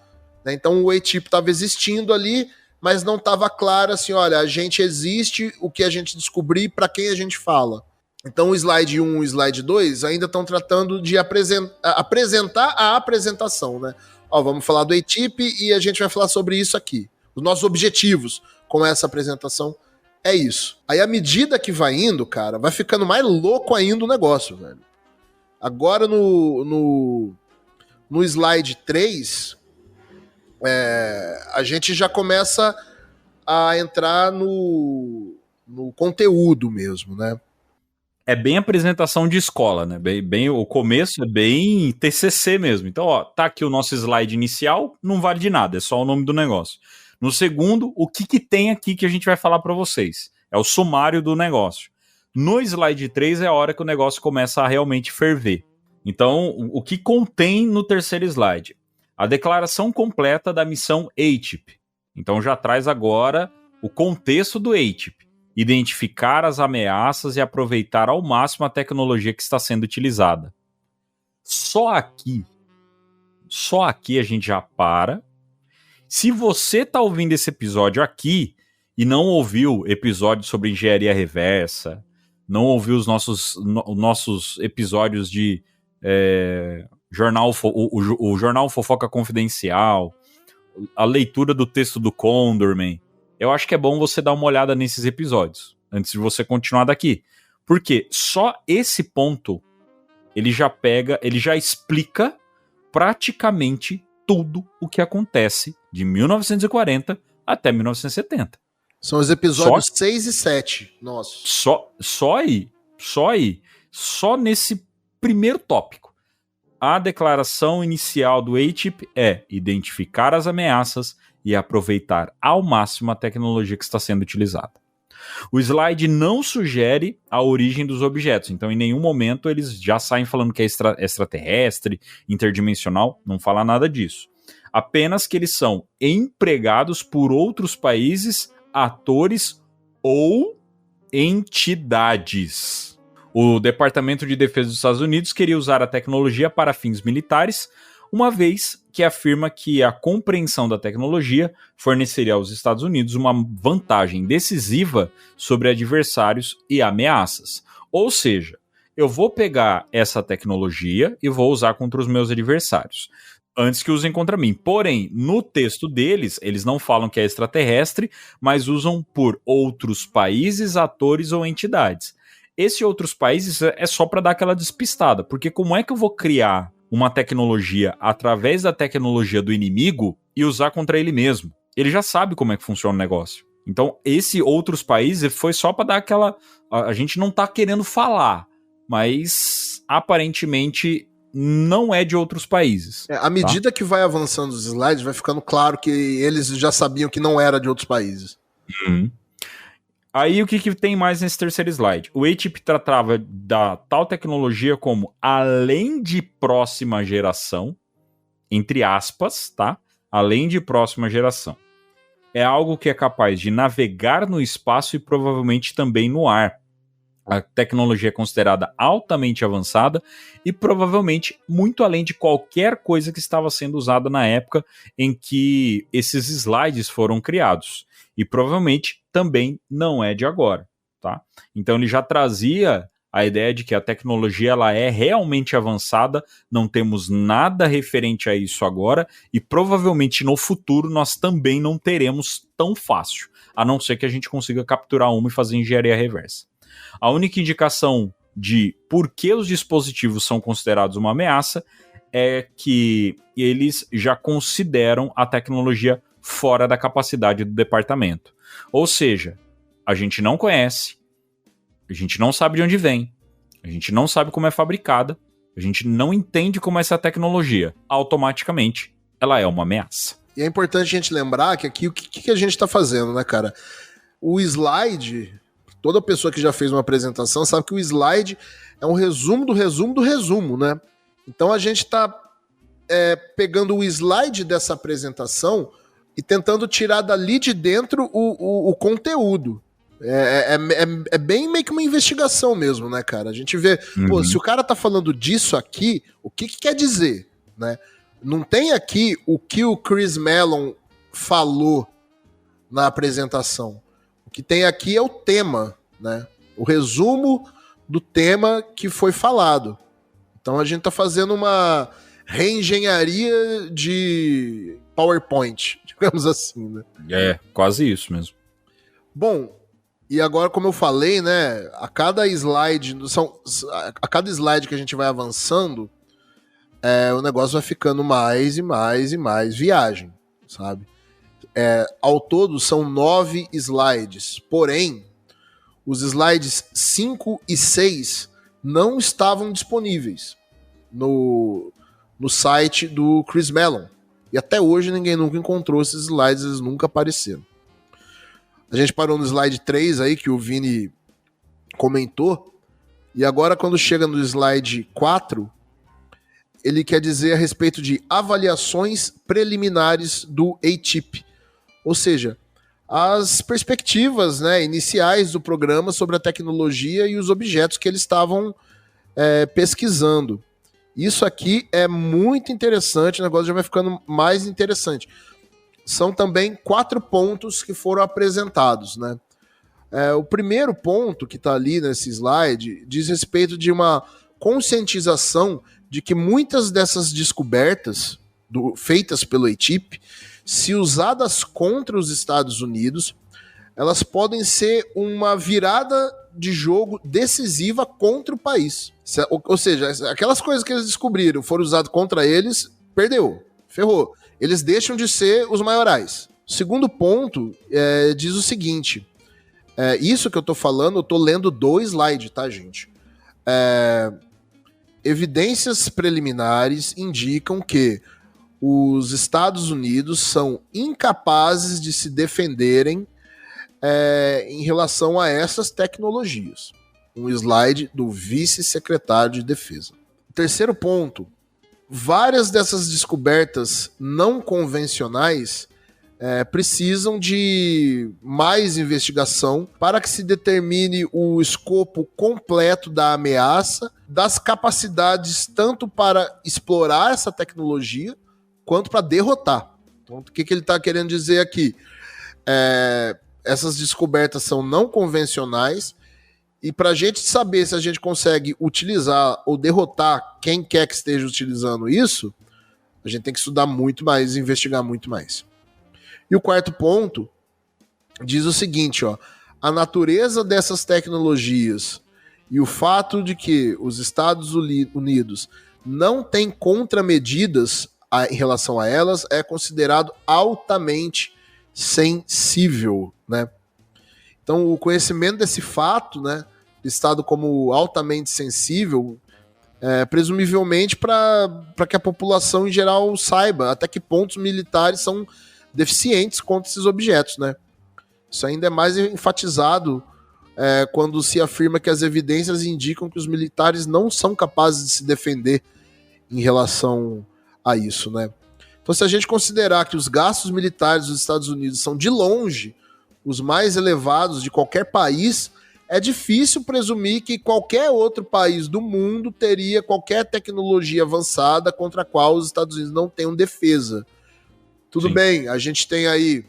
Né? Então o ATIP estava existindo ali, mas não estava claro assim, olha, a gente existe, o que a gente descobrir, para quem a gente fala. Então o slide 1 e o slide 2 ainda estão tratando de apresentar a apresentação, né? Ó, vamos falar do ATIP e a gente vai falar sobre isso aqui. Os nossos objetivos com essa apresentação é isso. Aí à medida que vai indo, cara, vai ficando mais louco ainda o negócio, velho. Agora no slide 3, a gente já começa a entrar no conteúdo mesmo, né? É bem apresentação de escola, né? Bem, o começo é bem TCC mesmo. Então, ó, tá aqui o nosso slide inicial, não vale de nada, é só o nome do negócio. No segundo, o que tem aqui que a gente vai falar para vocês? É o sumário do negócio. No slide 3 é a hora que o negócio começa a realmente ferver. Então, o que contém no terceiro slide? A declaração completa da missão ATIP. Então já traz agora o contexto do ATIP. Identificar as ameaças e aproveitar ao máximo a tecnologia que está sendo utilizada. Só aqui a gente já para. Se você está ouvindo esse episódio aqui e não ouviu episódio sobre engenharia reversa, não ouviu os nossos episódios de o Jornal Fofoca Confidencial, a leitura do texto do Condorman, eu acho que é bom você dar uma olhada nesses episódios, antes de você continuar daqui. Porque só esse ponto, ele já explica praticamente tudo o que acontece de 1940 até 1970. São os episódios 6 e 7, nossos. Só aí. Só nesse primeiro tópico. A declaração inicial do ATIP é identificar as ameaças e aproveitar ao máximo a tecnologia que está sendo utilizada. O slide não sugere a origem dos objetos, então em nenhum momento eles já saem falando que é extraterrestre, interdimensional, não fala nada disso. Apenas que eles são empregados por outros países, atores ou entidades. O Departamento de Defesa dos Estados Unidos queria usar a tecnologia para fins militares, uma vez que afirma que a compreensão da tecnologia forneceria aos Estados Unidos uma vantagem decisiva sobre adversários e ameaças. Ou seja, eu vou pegar essa tecnologia e vou usar contra os meus adversários, antes que usem contra mim. Porém, no texto deles, eles não falam que é extraterrestre, mas usam por outros países, atores ou entidades. Esse outros países é só para dar aquela despistada, porque como é que eu vou criar uma tecnologia através da tecnologia do inimigo e usar contra ele mesmo? Ele já sabe como é que funciona o negócio. Então, esse outros países foi só para dar aquela... A gente não tá querendo falar, mas aparentemente não é de outros países. À medida que vai avançando os slides, vai ficando claro que eles já sabiam que não era de outros países. Uhum. Aí o que tem mais nesse terceiro slide? O ATIP tratava da tal tecnologia como além de próxima geração, entre aspas, tá? Além de próxima geração. É algo que é capaz de navegar no espaço e provavelmente também no ar. A tecnologia é considerada altamente avançada e provavelmente muito além de qualquer coisa que estava sendo usada na época em que esses slides foram criados. E provavelmente também não é de agora, tá? Então ele já trazia a ideia de que a tecnologia ela é realmente avançada, não temos nada referente a isso agora e provavelmente no futuro nós também não teremos tão fácil, a não ser que a gente consiga capturar uma e fazer engenharia reversa. A única indicação de por que os dispositivos são considerados uma ameaça é que eles já consideram a tecnologia fora da capacidade do departamento. Ou seja, a gente não conhece, a gente não sabe de onde vem, a gente não sabe como é fabricada, a gente não entende como é essa tecnologia. Automaticamente, ela é uma ameaça. E é importante a gente lembrar que aqui o que a gente está fazendo, né, cara? O slide, toda pessoa que já fez uma apresentação sabe que o slide é um resumo do resumo do resumo, né? Então a gente está pegando o slide dessa apresentação e tentando tirar dali de dentro o conteúdo. É bem meio que uma investigação mesmo, né, cara? A gente vê, pô, se o cara tá falando disso aqui, o que quer dizer, né? Não tem aqui o que o Chris Mellon falou na apresentação. O que tem aqui é o tema, né? O resumo do tema que foi falado. Então a gente tá fazendo uma reengenharia de PowerPoint, digamos assim, né? É, quase isso mesmo. Bom, e agora, como eu falei, né, a cada slide que a gente vai avançando, o negócio vai ficando mais e mais e mais viagem, sabe? Ao todo são 9 slides, porém, os slides 5 e 6 não estavam disponíveis no site do Chris Mellon. E até hoje ninguém nunca encontrou esses slides, eles nunca apareceram. A gente parou no slide 3 aí, que o Vini comentou, e agora quando chega no slide 4, ele quer dizer a respeito de avaliações preliminares do ATIP, ou seja, as perspectivas, né, iniciais do programa sobre a tecnologia e os objetos que eles estavam pesquisando. Isso aqui é muito interessante, o negócio já vai ficando mais interessante. São também 4 pontos que foram apresentados, né? O primeiro ponto que está ali nesse slide diz respeito de uma conscientização de que muitas dessas descobertas feitas pelo ATIP, se usadas contra os Estados Unidos, elas podem ser uma virada de jogo decisiva contra o país. Ou seja, aquelas coisas que eles descobriram foram usadas contra eles, perdeu, ferrou. Eles deixam de ser os maiorais. O segundo ponto diz o seguinte, isso que eu tô falando, eu tô lendo do slide, tá, gente? Evidências preliminares indicam que os Estados Unidos são incapazes de se defenderem em relação a essas tecnologias. Um slide do vice-secretário de Defesa. Terceiro ponto, várias dessas descobertas não convencionais precisam de mais investigação para que se determine o escopo completo da ameaça, das capacidades tanto para explorar essa tecnologia quanto para derrotar. Então, o que ele está querendo dizer aqui? Essas descobertas são não convencionais e para a gente saber se a gente consegue utilizar ou derrotar quem quer que esteja utilizando isso, a gente tem que estudar muito mais, investigar muito mais. E o quarto ponto diz o seguinte, ó, a natureza dessas tecnologias e o fato de que os Estados Unidos não têm contramedidas em relação a elas é considerado altamente sensível, né? Então, o conhecimento desse fato, né, listado como altamente sensível, presumivelmente para que a população em geral saiba até que pontos militares são deficientes contra esses objetos, né? Isso ainda é mais enfatizado quando se afirma que as evidências indicam que os militares não são capazes de se defender em relação a isso, né? Então, se a gente considerar que os gastos militares dos Estados Unidos são de longe os mais elevados de qualquer país, é difícil presumir que qualquer outro país do mundo teria qualquer tecnologia avançada contra a qual os Estados Unidos não tenham defesa. Tudo Sim. bem, a gente tem aí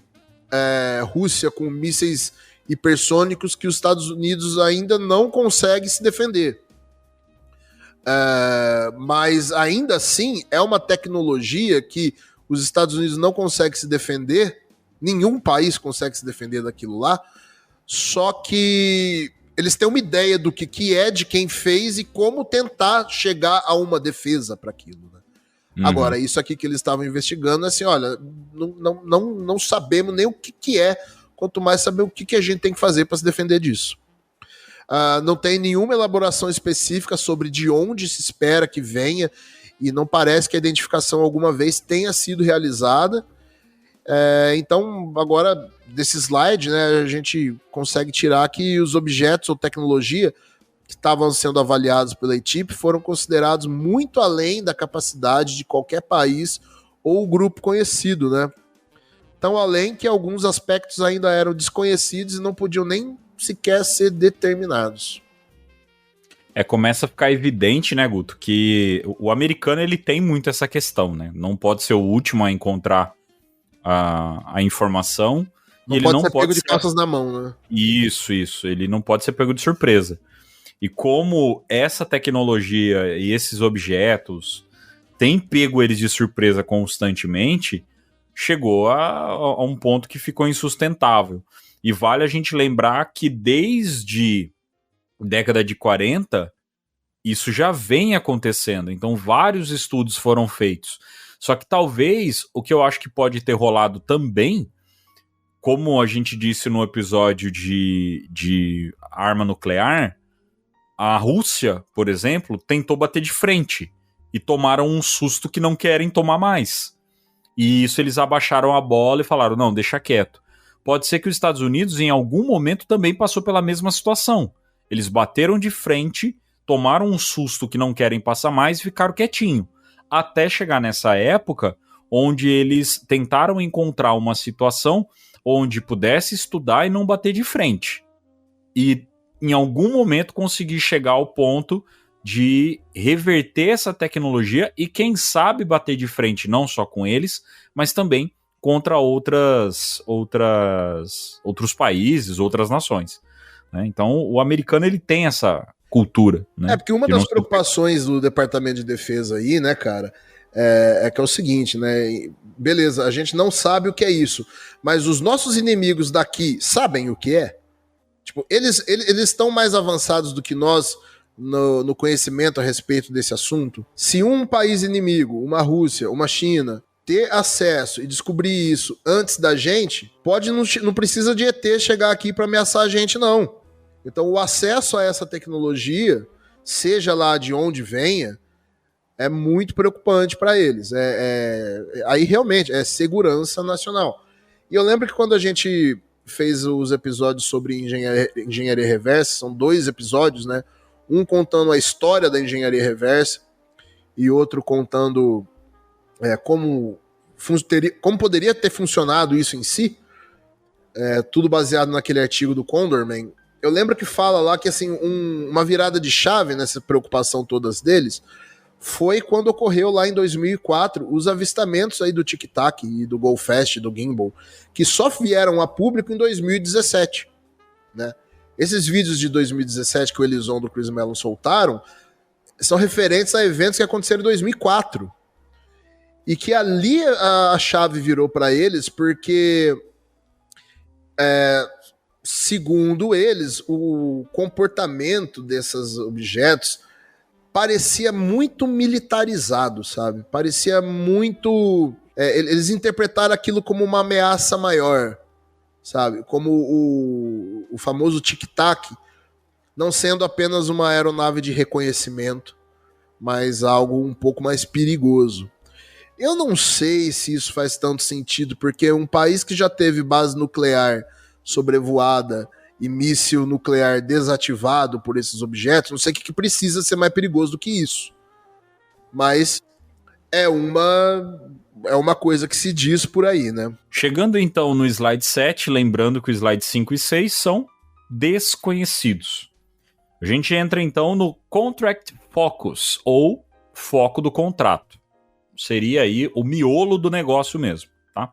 Rússia com mísseis hipersônicos que os Estados Unidos ainda não conseguem se defender. Mas ainda assim é uma tecnologia que os Estados Unidos não conseguem se defender, nenhum país consegue se defender daquilo lá, só que eles têm uma ideia do que é, de quem fez e como tentar chegar a uma defesa para aquilo, né? Agora, isso aqui que eles estavam investigando é assim, olha, não sabemos nem o que é, quanto mais saber o que a gente tem que fazer para se defender disso. Não tem nenhuma elaboração específica sobre de onde se espera que venha e não parece que a identificação alguma vez tenha sido realizada. Então, agora, desse slide, né, a gente consegue tirar que os objetos ou tecnologia que estavam sendo avaliados pela ATIP foram considerados muito além da capacidade de qualquer país ou grupo conhecido, né? Tão além que alguns aspectos ainda eram desconhecidos e não podiam nem sequer ser determinados. Começa a ficar evidente, né, Guto, que o americano ele tem muito essa questão, né? Não pode ser o último a encontrar a informação. Não pode ser pego de calças na mão, né? Isso. Ele não pode ser pego de surpresa. E como essa tecnologia e esses objetos têm pego eles de surpresa constantemente, chegou a um ponto que ficou insustentável. E vale a gente lembrar que desde década de 40, isso já vem acontecendo. Então, vários estudos foram feitos. Só que talvez o que eu acho que pode ter rolado também, como a gente disse no episódio de arma nuclear, a Rússia, por exemplo, tentou bater de frente e tomaram um susto que não querem tomar mais. E isso eles abaixaram a bola e falaram, não, deixa quieto. Pode ser que os Estados Unidos em algum momento também passou pela mesma situação. Eles bateram de frente, tomaram um susto que não querem passar mais e ficaram quietinho. Até chegar nessa época onde eles tentaram encontrar uma situação onde pudesse estudar e não bater de frente. E em algum momento conseguir chegar ao ponto de reverter essa tecnologia e quem sabe bater de frente não só com eles, mas também contra outros países, outras nações. Né? Então o americano ele tem essa cultura. Né? Porque uma das preocupações do Departamento de Defesa aí, né, cara, é que é o seguinte, né? Beleza, a gente não sabe o que é isso, mas os nossos inimigos daqui sabem o que é? Tipo, eles estão mais avançados do que nós no conhecimento a respeito desse assunto? Se um país inimigo, uma Rússia, uma China, ter acesso e descobrir isso antes da gente, não precisa de ET chegar aqui para ameaçar a gente, não. Então o acesso a essa tecnologia, seja lá de onde venha, é muito preocupante para eles. Aí realmente é segurança nacional. E eu lembro que quando a gente fez os episódios sobre engenharia reversa, são 2 episódios, né? Um contando a história da engenharia reversa e outro contando como poderia ter funcionado isso em si, tudo baseado naquele artigo do Condorman. Eu lembro que fala lá que assim, uma virada de chave nessa preocupação todas deles foi quando ocorreu lá em 2004 os avistamentos aí do Tic Tac e do Go Fast, do Gimbal, que só vieram a público em 2017, né? Esses vídeos de 2017 que o Elizondo e o Chris Mellon soltaram são referentes a eventos que aconteceram em 2004. E que ali a chave virou para eles porque, segundo eles, o comportamento desses objetos parecia muito militarizado, sabe? Parecia muito... eles interpretaram aquilo como uma ameaça maior, sabe? Como o famoso tic-tac, não sendo apenas uma aeronave de reconhecimento, mas algo um pouco mais perigoso. Eu não sei se isso faz tanto sentido, porque um país que já teve base nuclear sobrevoada e míssil nuclear desativado por esses objetos, não sei o que precisa ser mais perigoso do que isso. Mas é uma coisa que se diz por aí, né? Chegando então no slide 7, lembrando que o slide 5 e 6 são desconhecidos. A gente entra então no Contract Focus, ou foco do contrato. Seria aí o miolo do negócio mesmo, tá?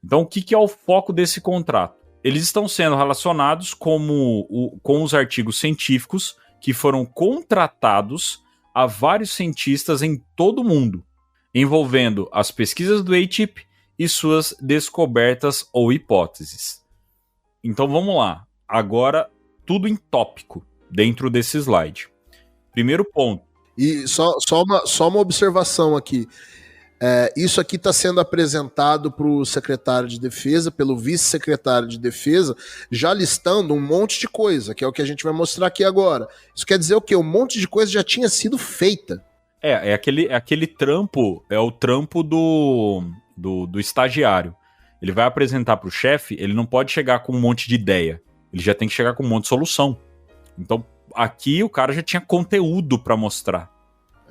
Então o que é o foco desse contrato? Eles estão sendo relacionados com os artigos científicos que foram contratados a vários cientistas em todo o mundo, envolvendo as pesquisas do A-Chip e suas descobertas ou hipóteses. Então vamos lá. Agora, tudo em tópico dentro desse slide. Primeiro ponto. E só uma observação aqui. Isso aqui está sendo apresentado para o secretário de Defesa, pelo vice-secretário de Defesa, já listando um monte de coisa, que é o que a gente vai mostrar aqui agora. Isso quer dizer o quê? Um monte de coisa já tinha sido feita. Aquele trampo, é o trampo do estagiário. Ele vai apresentar para o chefe, ele não pode chegar com um monte de ideia. Ele já tem que chegar com um monte de solução. Então, aqui o cara já tinha conteúdo para mostrar.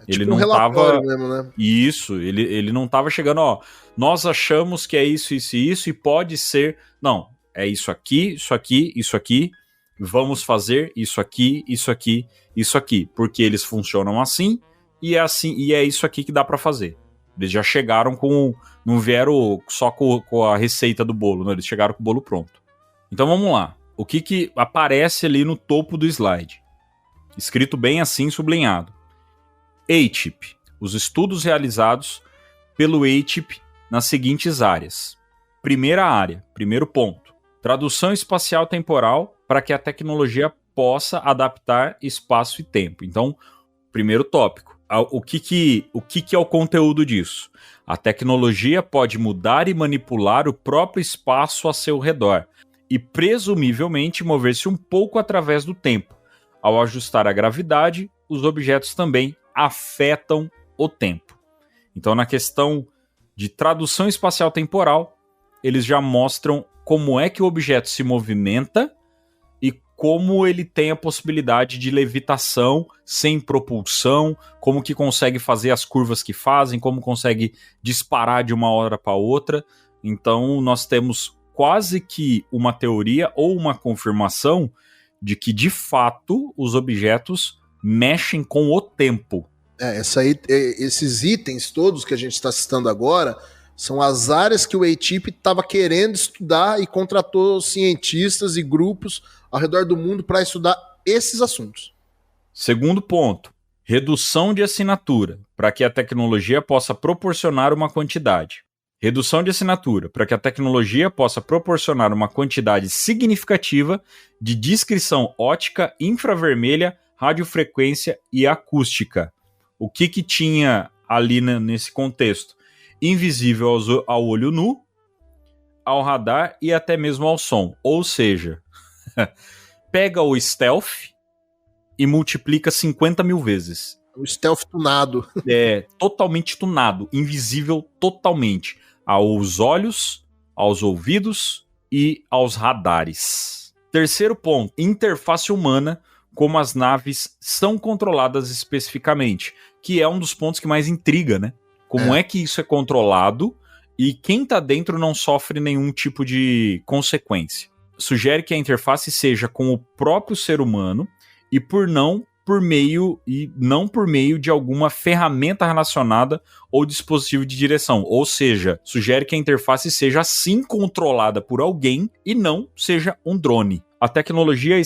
Ele não tava mesmo, né? Isso, ele não tava chegando, nós achamos que é isso e pode ser. Não, é isso aqui, isso aqui, isso aqui. vamos fazer isso aqui, isso aqui, isso aqui, porque eles funcionam assim e é isso aqui que dá pra fazer. Eles já chegaram não vieram só com a receita do bolo, não, eles chegaram com o bolo pronto. Então vamos lá. O que aparece ali no topo do slide? Escrito bem assim, sublinhado. AATIP. Os estudos realizados pelo AATIP nas seguintes áreas. Primeira área, primeiro ponto. Tradução espacial temporal para que a tecnologia possa adaptar espaço e tempo. Então, primeiro tópico. O que é o conteúdo disso? A tecnologia pode mudar e manipular o próprio espaço a seu redor e, presumivelmente, mover-se um pouco através do tempo. Ao ajustar a gravidade, os objetos também afetam o tempo. Então, na questão de tradução espacial temporal, eles já mostram como é que o objeto se movimenta e como ele tem a possibilidade de levitação sem propulsão, como que consegue fazer as curvas que fazem, como consegue disparar de uma hora para outra. Então, nós temos quase que uma teoria ou uma confirmação de que, de fato, os objetos mexem com o tempo. Esses itens todos que a gente está citando agora são as áreas que o AATIP estava querendo estudar e contratou cientistas e grupos ao redor do mundo para estudar esses assuntos. Segundo ponto, redução de assinatura, para que a tecnologia possa proporcionar uma quantidade. Redução de assinatura, para que a tecnologia possa proporcionar uma quantidade significativa de descrição ótica, infravermelha, radiofrequência e acústica. O que tinha ali nesse contexto? Invisível ao olho nu, ao radar e até mesmo ao som. Ou seja, pega o stealth e multiplica 50 mil vezes. O stealth tunado. Totalmente tunado, invisível totalmente. Aos olhos, aos ouvidos e aos radares. Terceiro ponto, interface humana, como as naves são controladas especificamente, que é um dos pontos que mais intriga, né? Como é que isso é controlado e quem tá dentro não sofre nenhum tipo de consequência. Sugere que a interface seja com o próprio ser humano e não por meio de alguma ferramenta relacionada ou dispositivo de direção. Ou seja, sugere que a interface seja sim controlada por alguém e não seja um drone. A tecnologia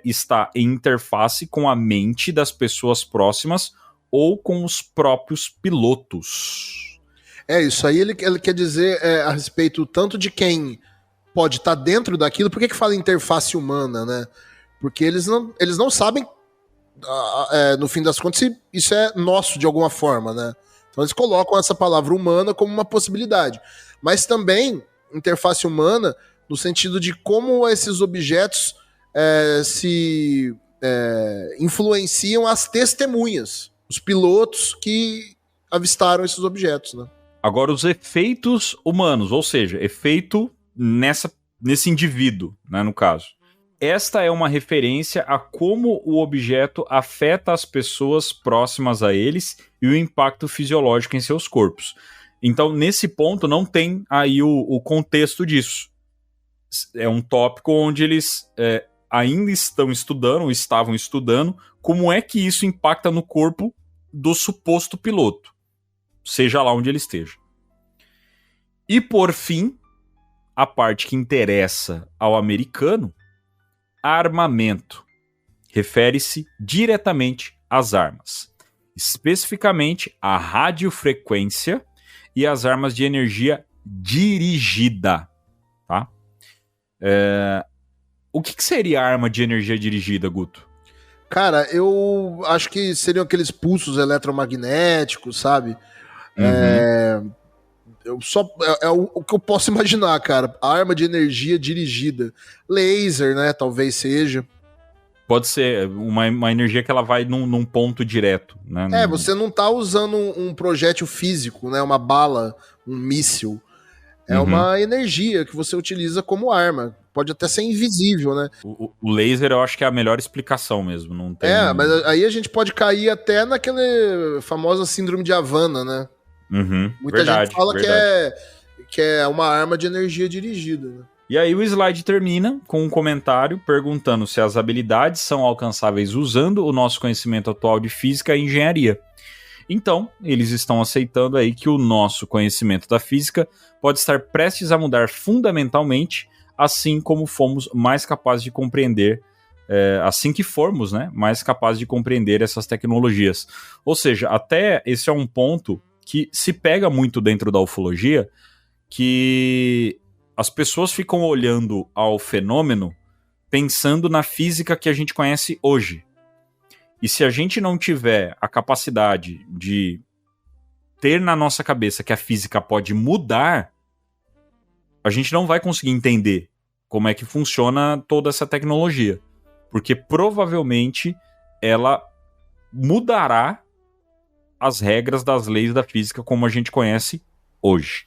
está em interface com a mente das pessoas próximas ou com os próprios pilotos. Isso aí ele quer dizer a respeito tanto de quem pode estar dentro daquilo. Por que fala interface humana, né? Porque eles não sabem, no fim das contas, se isso é nosso de alguma forma, né? Então eles colocam essa palavra humana como uma possibilidade. Mas também interface humana no sentido de como esses objetos se influenciam as testemunhas, os pilotos que avistaram esses objetos, né? Agora, os efeitos humanos, ou seja, efeito nesse indivíduo, né, no caso. Esta é uma referência a como o objeto afeta as pessoas próximas a eles e o impacto fisiológico em seus corpos. Então, nesse ponto, não tem aí o contexto disso. É um tópico onde eles ainda estavam estudando como é que isso impacta no corpo do suposto piloto, seja lá onde ele esteja. E, por fim, a parte que interessa ao americano, armamento. Refere-se diretamente às armas, especificamente à radiofrequência e às armas de energia dirigida. Tá? O que seria arma de energia dirigida, Guto? Cara, eu acho que seriam aqueles pulsos eletromagnéticos, sabe? Uhum. O que eu posso imaginar, cara. Arma de energia dirigida. Laser, né? Talvez seja. Pode ser uma energia que ela vai num ponto direto, né? Você não tá usando um projétil físico, né? Uma bala, um míssil. É uma energia que você utiliza como arma. Pode até ser invisível, né? O laser eu acho que é a melhor explicação mesmo. Não tem... mas aí a gente pode cair até naquela famosa síndrome de Havana, né? Uhum, Muita gente fala que é uma arma de energia dirigida, né? E aí o slide termina com um comentário perguntando se as habilidades são alcançáveis usando o nosso conhecimento atual de física e engenharia. Então, eles estão aceitando aí que o nosso conhecimento da física pode estar prestes a mudar fundamentalmente, assim como fomos mais capazes de compreender, assim que formos, né, mais capazes de compreender essas tecnologias. Ou seja, até esse é um ponto que se pega muito dentro da ufologia, que as pessoas ficam olhando ao fenômeno pensando na física que a gente conhece hoje. E se a gente não tiver a capacidade de ter na nossa cabeça que a física pode mudar, a gente não vai conseguir entender como é que funciona toda essa tecnologia. Porque provavelmente ela mudará as regras das leis da física como a gente conhece hoje.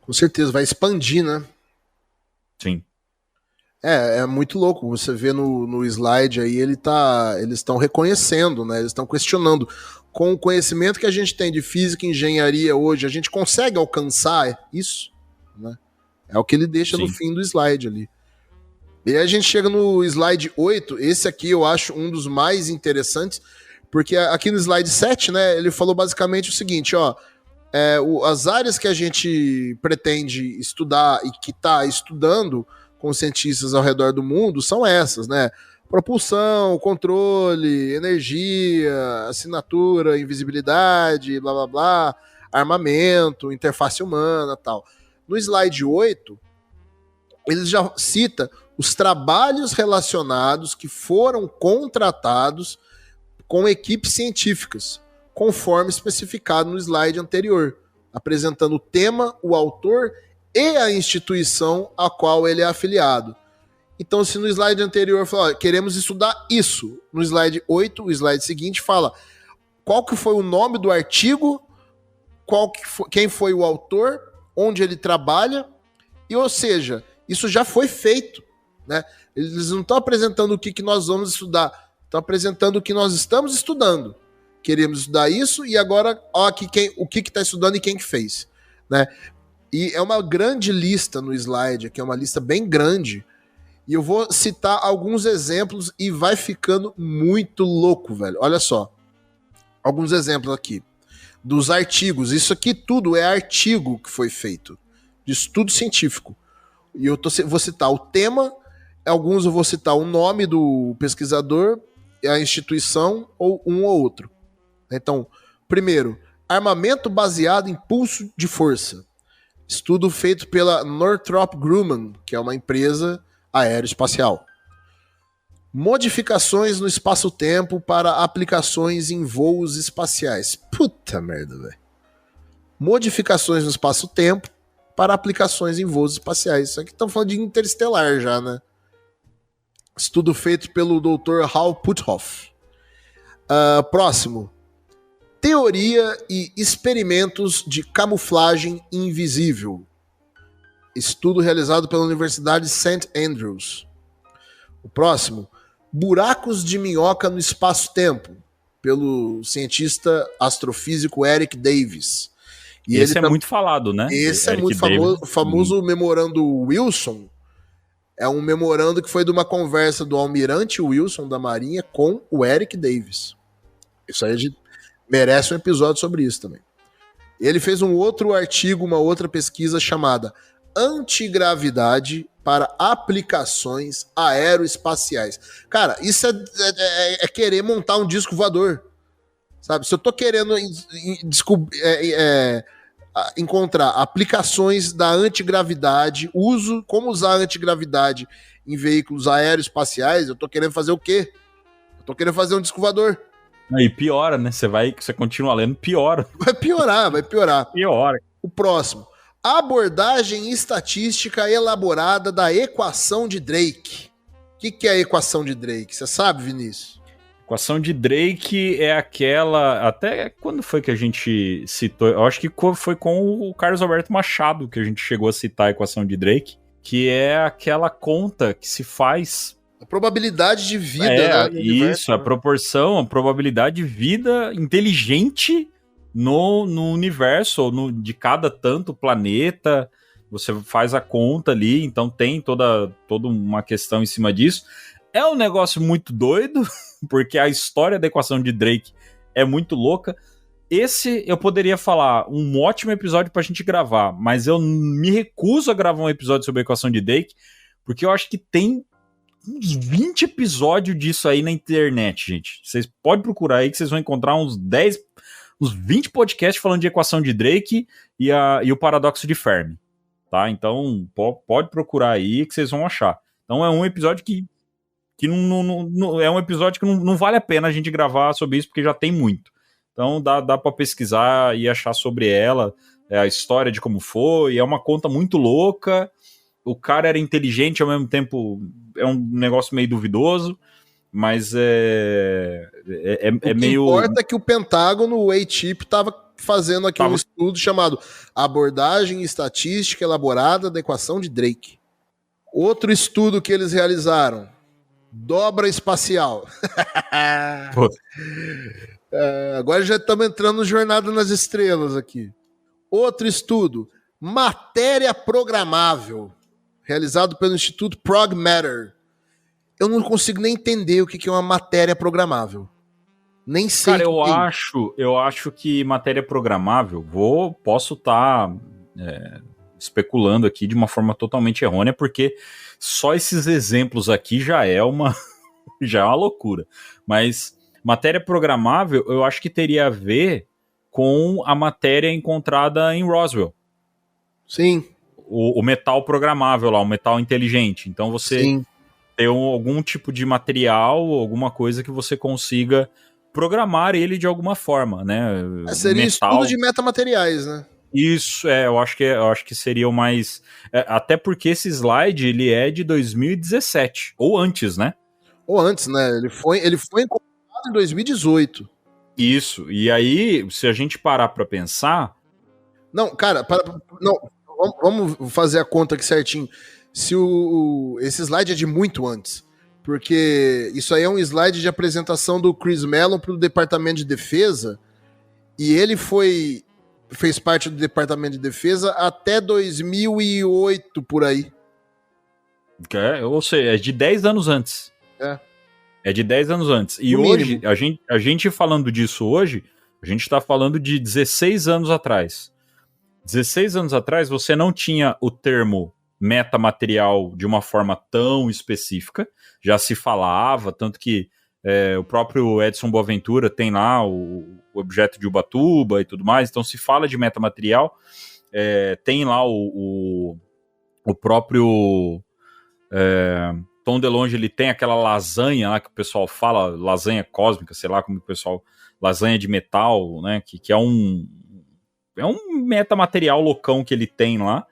Com certeza, vai expandir, né? Sim. É muito louco. Você vê no slide aí, eles estão reconhecendo, né? Eles estão questionando. Com o conhecimento que a gente tem de física e engenharia hoje, a gente consegue alcançar isso, né? É o que ele deixa no fim do slide ali. E aí a gente chega no slide 8, esse aqui eu acho um dos mais interessantes, porque aqui no slide 7, né, ele falou basicamente o seguinte, ó, as áreas que a gente pretende estudar e que está estudando com cientistas ao redor do mundo são essas, né? Propulsão, controle, energia, assinatura, invisibilidade, blá blá blá, armamento, interface humana, tal. No slide 8, ele já cita os trabalhos relacionados que foram contratados com equipes científicas, conforme especificado no slide anterior, apresentando o tema, o autor e a instituição a qual ele é afiliado. Então, se no slide anterior fala, ó, queremos estudar isso, no slide 8, o slide seguinte fala qual que foi o nome do artigo, quem foi o autor, onde ele trabalha, e ou seja, isso já foi feito, né? Eles não estão apresentando o que nós vamos estudar, estão apresentando o que nós estamos estudando. Queremos estudar isso e agora ó, aqui o que está estudando e quem que fez, né? E é uma grande lista no slide, aqui é uma lista bem grande, e eu vou citar alguns exemplos e vai ficando muito louco, velho. Olha só, alguns exemplos aqui dos artigos. Isso aqui tudo é artigo que foi feito de estudo científico. E eu vou citar o tema, alguns eu vou citar o nome do pesquisador, a instituição ou um ou outro. Então, primeiro, armamento baseado em pulso de força. Estudo feito pela Northrop Grumman, que é uma empresa aeroespacial. Modificações no espaço-tempo para aplicações em voos espaciais. Puta merda, velho. Modificações no espaço-tempo para aplicações em voos espaciais. Isso aqui estão falando de interestelar já, né? Estudo feito pelo Dr. Hal Puthoff. Próximo. Teoria e experimentos de camuflagem invisível. Estudo realizado pela Universidade St. Andrews. O próximo. Buracos de minhoca no espaço-tempo, pelo cientista astrofísico Eric Davis. E esse é muito falado, né? Esse Eric é muito famoso memorando Wilson. É um memorando que foi de uma conversa do almirante Wilson da Marinha com o Eric Davis. Isso aí a gente merece um episódio sobre isso também. Ele fez um outro artigo, uma outra pesquisa chamada Antigravidade para aplicações aeroespaciais. Cara, isso é querer montar um disco voador. Sabe? Se eu tô querendo encontrar aplicações da antigravidade, como usar a antigravidade em veículos aeroespaciais, eu tô querendo fazer o quê? Eu tô querendo fazer um disco voador. E piora, né? Você continua lendo, piora. Vai piorar. Piora. O próximo. Abordagem estatística elaborada da equação de Drake. O que é a equação de Drake? Você sabe, Vinícius? Equação de Drake é aquela... Até quando foi que a gente citou? Eu acho que foi com o Carlos Alberto Machado que a gente chegou a citar a equação de Drake, que é aquela conta que se faz... A probabilidade de vida. Né, isso, a proporção, a probabilidade de vida inteligente no universo, ou de cada tanto planeta, você faz a conta ali, então tem toda uma questão em cima disso. É um negócio muito doido, porque a história da equação de Drake é muito louca. Esse eu poderia falar um ótimo episódio pra gente gravar, mas eu me recuso a gravar um episódio sobre a equação de Drake, porque eu acho que tem uns 20 episódios disso aí na internet, gente. Vocês podem procurar aí que vocês vão encontrar uns 20 podcasts falando de equação de Drake e o paradoxo de Fermi, tá? Então pode procurar aí que vocês vão achar. Então é um episódio que não é um episódio que não vale a pena a gente gravar sobre isso, porque já tem muito. Então dá pra pesquisar e achar sobre ela, a história de como foi, é uma conta muito louca, o cara era inteligente, ao mesmo tempo é um negócio meio duvidoso, mas é meio... O que importa é que o Pentágono, o A-Chip, estava fazendo aqui um estudo chamado Abordagem Estatística Elaborada da Equação de Drake. Outro estudo que eles realizaram, dobra espacial. Agora já estamos entrando no Jornada nas Estrelas aqui. Outro estudo, matéria programável, realizado pelo Instituto Prog Matter. Eu não consigo nem entender o que é uma matéria programável. Nem sei. Cara, eu acho que matéria programável, posso estar especulando aqui de uma forma totalmente errônea, porque só esses exemplos aqui já é uma loucura. Mas matéria programável, eu acho que teria a ver com a matéria encontrada em Roswell. Sim. O metal programável lá, o metal inteligente. Então você Sim. tem algum tipo de material, alguma coisa que você consiga programar ele de alguma forma, né? Seria estudo de metamateriais, né? Isso, eu acho que seria o mais... até porque esse slide, ele é de 2017, ou antes, né? Ou antes, né? Ele foi encontrado em 2018. Isso, e aí, se a gente parar pra pensar... Não, cara, vamos fazer a conta aqui certinho. Se esse slide é de muito antes, porque isso aí é um slide de apresentação do Chris Mellon para o Departamento de Defesa, e ele fez parte do Departamento de Defesa até 2008, por aí. Ou seja, é de 10 anos antes. É de 10 anos antes. E No hoje, mínimo. a gente falando disso hoje, a gente tá falando de 16 anos atrás. 16 anos atrás, você não tinha o termo metamaterial de uma forma tão específica, já se falava, tanto que o próprio Edson Boaventura tem lá o objeto de Ubatuba e tudo mais, então se fala de metamaterial, tem lá o próprio Tom DeLonge, ele tem aquela lasanha lá que o pessoal fala, lasanha cósmica, sei lá como o pessoal, lasanha de metal, né, que é um metamaterial loucão que ele tem lá,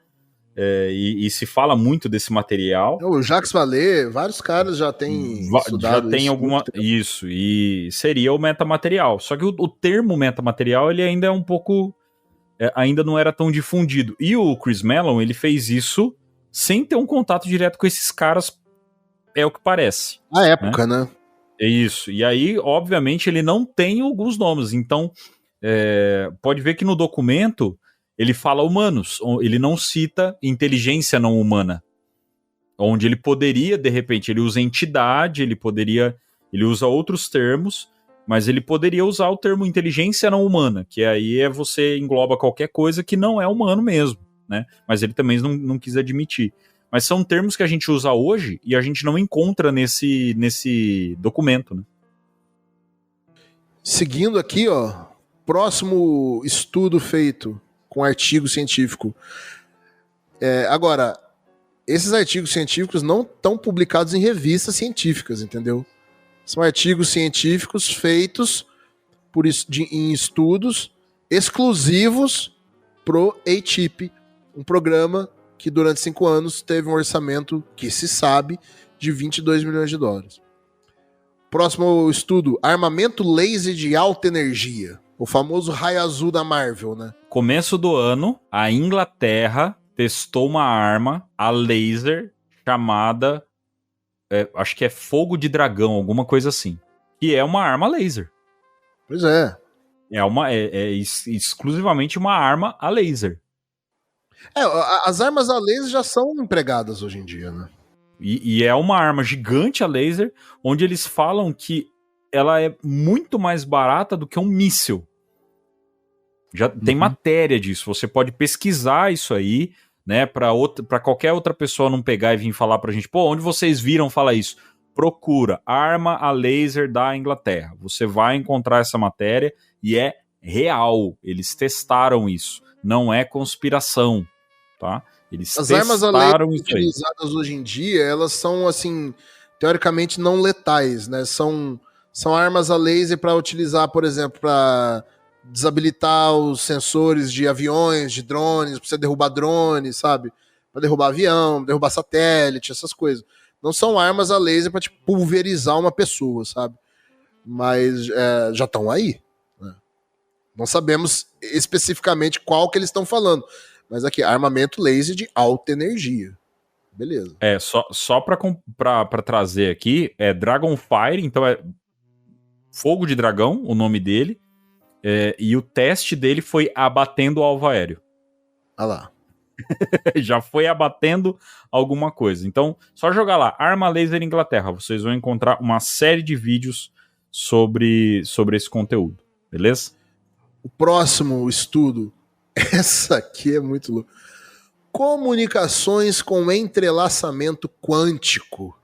e se fala muito desse material. O Jacques Vallée, vários caras já têm estudado já tem isso, e seria o metamaterial. Só que o termo metamaterial, ele ainda é um pouco... ainda não era tão difundido. E o Chris Mellon, ele fez isso sem ter um contato direto com esses caras, é o que parece. Na época, né? É isso. E aí, obviamente, ele não tem alguns nomes. Então, pode ver que no documento ele fala humanos, ele não cita inteligência não humana, onde ele poderia, de repente, ele usa entidade, ele usa outros termos, mas ele poderia usar o termo inteligência não humana, que aí você engloba qualquer coisa que não é humano mesmo, né? Mas ele também não quis admitir. Mas são termos que a gente usa hoje e a gente não encontra nesse documento, né? Seguindo aqui, ó, próximo estudo feito com artigo científico. Agora, esses artigos científicos não estão publicados em revistas científicas, entendeu? São artigos científicos feitos em estudos exclusivos pro A-Chip, um programa que durante 5 anos teve um orçamento, que se sabe, de 22 milhões de dólares. Próximo estudo, armamento laser de alta energia. O famoso raio azul da Marvel, né? Começo do ano, a Inglaterra testou uma arma a laser chamada, acho que é fogo de dragão, alguma coisa assim. Que é uma arma laser. Pois é. É exclusivamente uma arma a laser. As armas a laser já são empregadas hoje em dia, né? E é uma arma gigante a laser, onde eles falam que ela é muito mais barata do que um míssil. Já tem matéria disso, você pode pesquisar isso aí, né, para qualquer outra pessoa não pegar e vir falar pra gente, pô, onde vocês viram falar isso? Procura arma a laser da Inglaterra. Você vai encontrar essa matéria e é real. Eles testaram isso. Não é conspiração, tá? Eles As armas a laser testaram isso aí. utilizadas hoje em dia, elas são, assim, teoricamente não letais, né? São armas a laser para utilizar, por exemplo, para desabilitar os sensores de aviões, de drones, pra você derrubar drones, sabe? Pra derrubar avião, derrubar satélite, essas coisas. Não são armas a laser pra tipo, pulverizar uma pessoa, sabe? Mas já estão aí. Né? Não sabemos especificamente qual que eles estão falando. Mas aqui, armamento laser de alta energia. Beleza. Só pra trazer aqui, é Dragonfire, então é Fogo de Dragão, o nome dele. E o teste dele foi abatendo o alvo aéreo. Olha lá. Já foi abatendo alguma coisa. Então, só jogar lá, Arma Laser Inglaterra. Vocês vão encontrar uma série de vídeos sobre esse conteúdo. Beleza? O próximo estudo, essa aqui é muito louco. Comunicações com entrelaçamento quântico.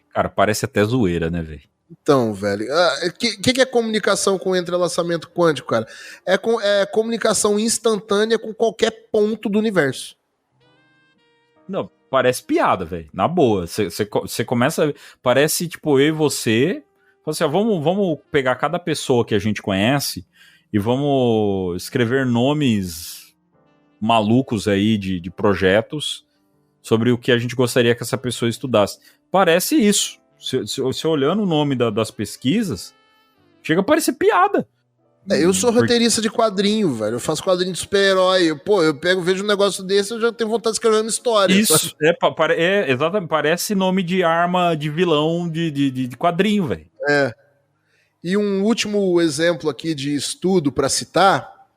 Cara, parece até zoeira, né, velho? Então, velho, o que é comunicação com entrelaçamento quântico, cara? É comunicação instantânea com qualquer ponto do universo. Não, parece piada, velho. Na boa. Você começa a ver, parece tipo eu e você. Assim, vamos pegar cada pessoa que a gente conhece e vamos escrever nomes malucos aí de projetos sobre o que a gente gostaria que essa pessoa estudasse. Parece isso. Se olhando o nome das pesquisas, chega a parecer piada. Eu sou roteirista de quadrinho, velho. Eu faço quadrinho de super-herói. Pô, eu vejo um negócio desse, eu já tenho vontade de escrever uma história. Isso, exatamente. Parece nome de arma de vilão de quadrinho, velho. E um último exemplo aqui de estudo para citar: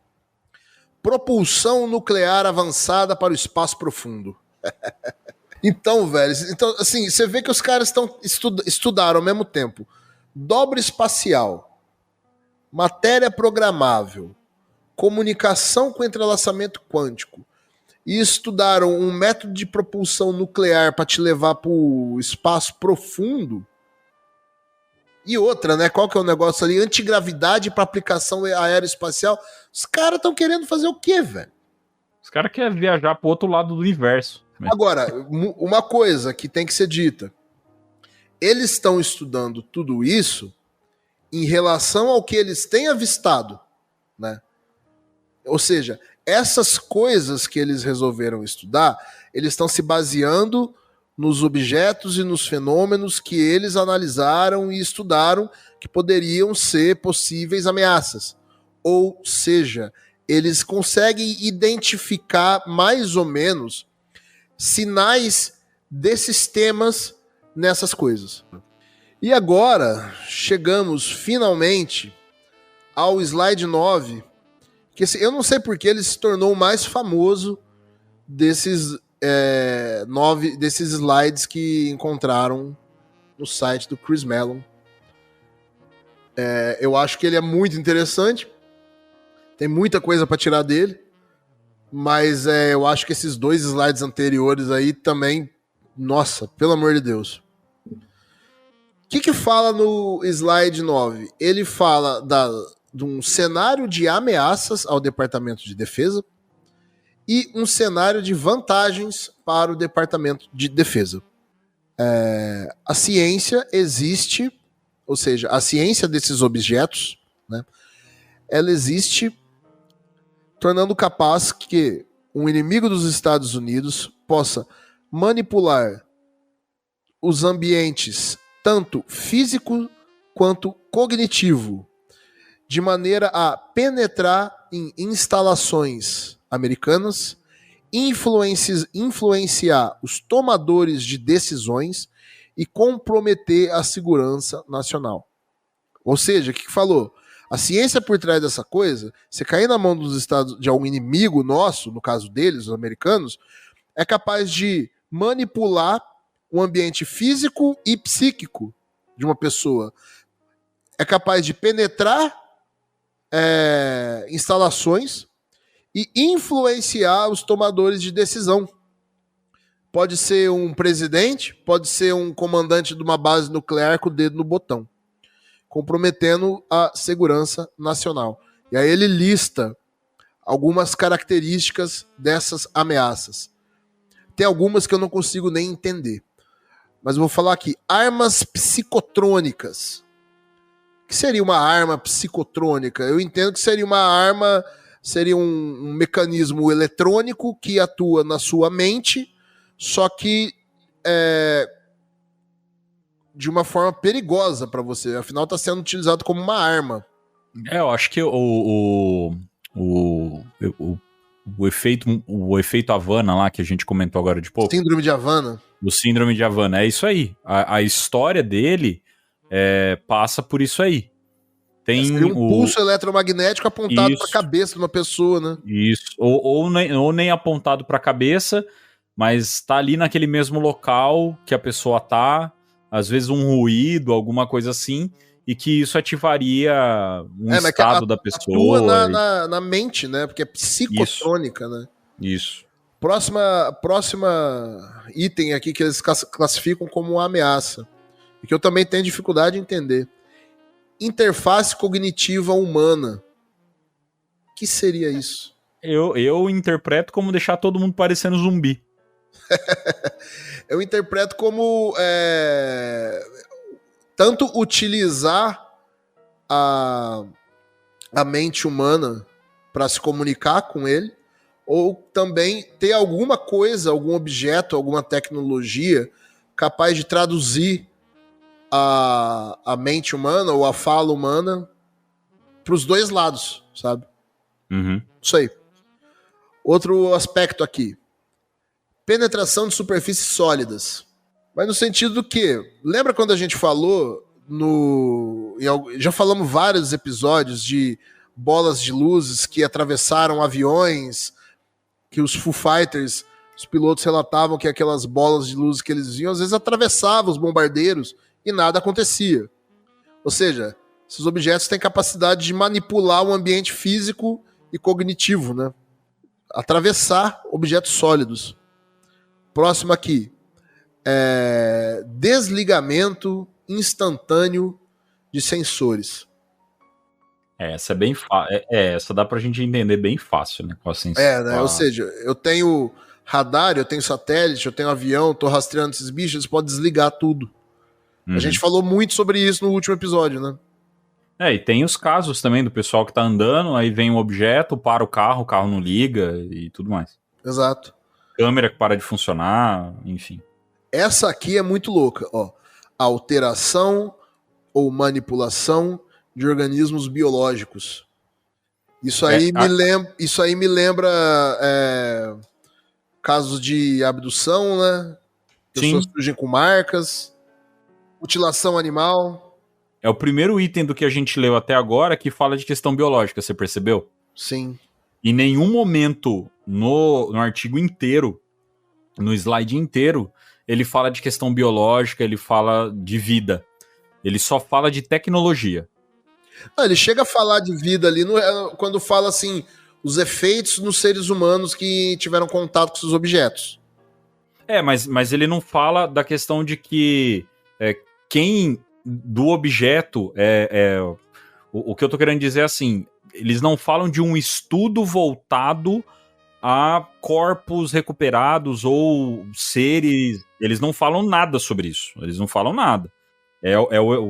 propulsão nuclear avançada para o espaço profundo. Então, velho, assim, você vê que os caras estudaram ao mesmo tempo dobra espacial, matéria programável, comunicação com entrelaçamento quântico, e estudaram um método de propulsão nuclear para te levar para o espaço profundo. E outra, né? Qual que é o negócio ali? Antigravidade para aplicação aeroespacial. Os caras estão querendo fazer o quê, velho? Os caras querem viajar pro outro lado do universo. Agora, uma coisa que tem que ser dita. Eles estão estudando tudo isso em relação ao que eles têm avistado, né? Ou seja, essas coisas que eles resolveram estudar, eles estão se baseando nos objetos e nos fenômenos que eles analisaram e estudaram que poderiam ser possíveis ameaças. Ou seja, eles conseguem identificar mais ou menos sinais desses temas nessas coisas. E agora, chegamos finalmente ao slide 9, que eu não sei porque ele se tornou o mais famoso desses 9 desses slides que encontraram no site do Chris Mellon. Eu acho que ele é muito interessante, tem muita coisa para tirar dele, mas eu acho que esses 2 slides anteriores aí também, nossa, pelo amor de Deus. O que fala no slide 9? Ele fala de um cenário de ameaças ao Departamento de Defesa e um cenário de vantagens para o Departamento de Defesa. A ciência existe, ou seja, a ciência desses objetos, né, ela existe tornando capaz que um inimigo dos Estados Unidos possa manipular os ambientes, tanto físico quanto cognitivo, de maneira a penetrar em instalações americanas, influenciar os tomadores de decisões e comprometer a segurança nacional. Ou seja, o que falou? A ciência por trás dessa coisa, você cair na mão dos Estados, de algum inimigo nosso, no caso deles, os americanos, é capaz de manipular o ambiente físico e psíquico de uma pessoa. É capaz de penetrar instalações e influenciar os tomadores de decisão. Pode ser um presidente, pode ser um comandante de uma base nuclear com o dedo no botão, comprometendo a segurança nacional. E aí ele lista algumas características dessas ameaças. Tem algumas que eu não consigo nem entender. Mas eu vou falar aqui. Armas psicotrônicas. O que seria uma arma psicotrônica? Eu entendo que seria uma arma, seria um mecanismo eletrônico que atua na sua mente, só que de uma forma perigosa para você. Afinal, está sendo utilizado como uma arma. Eu acho que o efeito Havana lá, que a gente comentou agora de pouco. Síndrome de Havana. O síndrome de Havana, é isso aí. A história dele passa por isso aí. Tem pulso eletromagnético apontado para a cabeça de uma pessoa, né? Isso. Ou nem apontado para a cabeça, mas tá ali naquele mesmo local que a pessoa tá, às vezes um ruído, alguma coisa assim, e que isso ativaria um estado da pessoa. Atua na mente, né? Porque é psicotrônica, né? Isso. Próxima item aqui que eles classificam como uma ameaça, e que eu também tenho dificuldade de entender. Interface cognitiva humana. O que seria isso? Eu interpreto como deixar todo mundo parecendo zumbi. Eu interpreto como tanto utilizar a mente humana para se comunicar com ele, ou também ter alguma coisa, algum objeto, alguma tecnologia capaz de traduzir a mente humana ou a fala humana para os dois lados, sabe? Uhum. Isso aí. Outro aspecto aqui. Penetração de superfícies sólidas. Mas no sentido do quê? Lembra quando a gente falou já falamos vários episódios de bolas de luzes que atravessaram aviões, que os Foo Fighters, os pilotos relatavam que aquelas bolas de luzes que eles viam, às vezes atravessavam os bombardeiros e nada acontecia. Ou seja, esses objetos têm capacidade de manipular o ambiente físico e cognitivo, né? Atravessar objetos sólidos. Próximo aqui. Desligamento instantâneo de sensores. Essa é bem fácil. Essa dá pra gente entender bem fácil, né? Né? Ou seja, eu tenho radar, eu tenho satélite, eu tenho avião, tô rastreando esses bichos, eles podem desligar tudo. A gente falou muito sobre isso no último episódio, né? E tem os casos também do pessoal que tá andando, aí vem um objeto, para o carro não liga e tudo mais. Exato. Câmera que para de funcionar, enfim. Essa aqui é muito louca, ó. Alteração ou manipulação de organismos biológicos. Isso aí me lembra casos de abdução, né? Pessoas surgem com marcas, mutilação animal. É o primeiro item do que a gente leu até agora que fala de questão biológica, você percebeu? Sim. Em nenhum momento no artigo inteiro, no slide inteiro, ele fala de questão biológica, ele fala de vida. Ele só fala de tecnologia. Não, ele chega a falar de vida ali quando fala assim, os efeitos nos seres humanos que tiveram contato com esses objetos. Mas ele não fala da questão de que quem do objeto o que eu tô querendo dizer é assim, eles não falam de um estudo voltado a corpos recuperados ou seres, eles não falam nada sobre isso, eles não falam nada.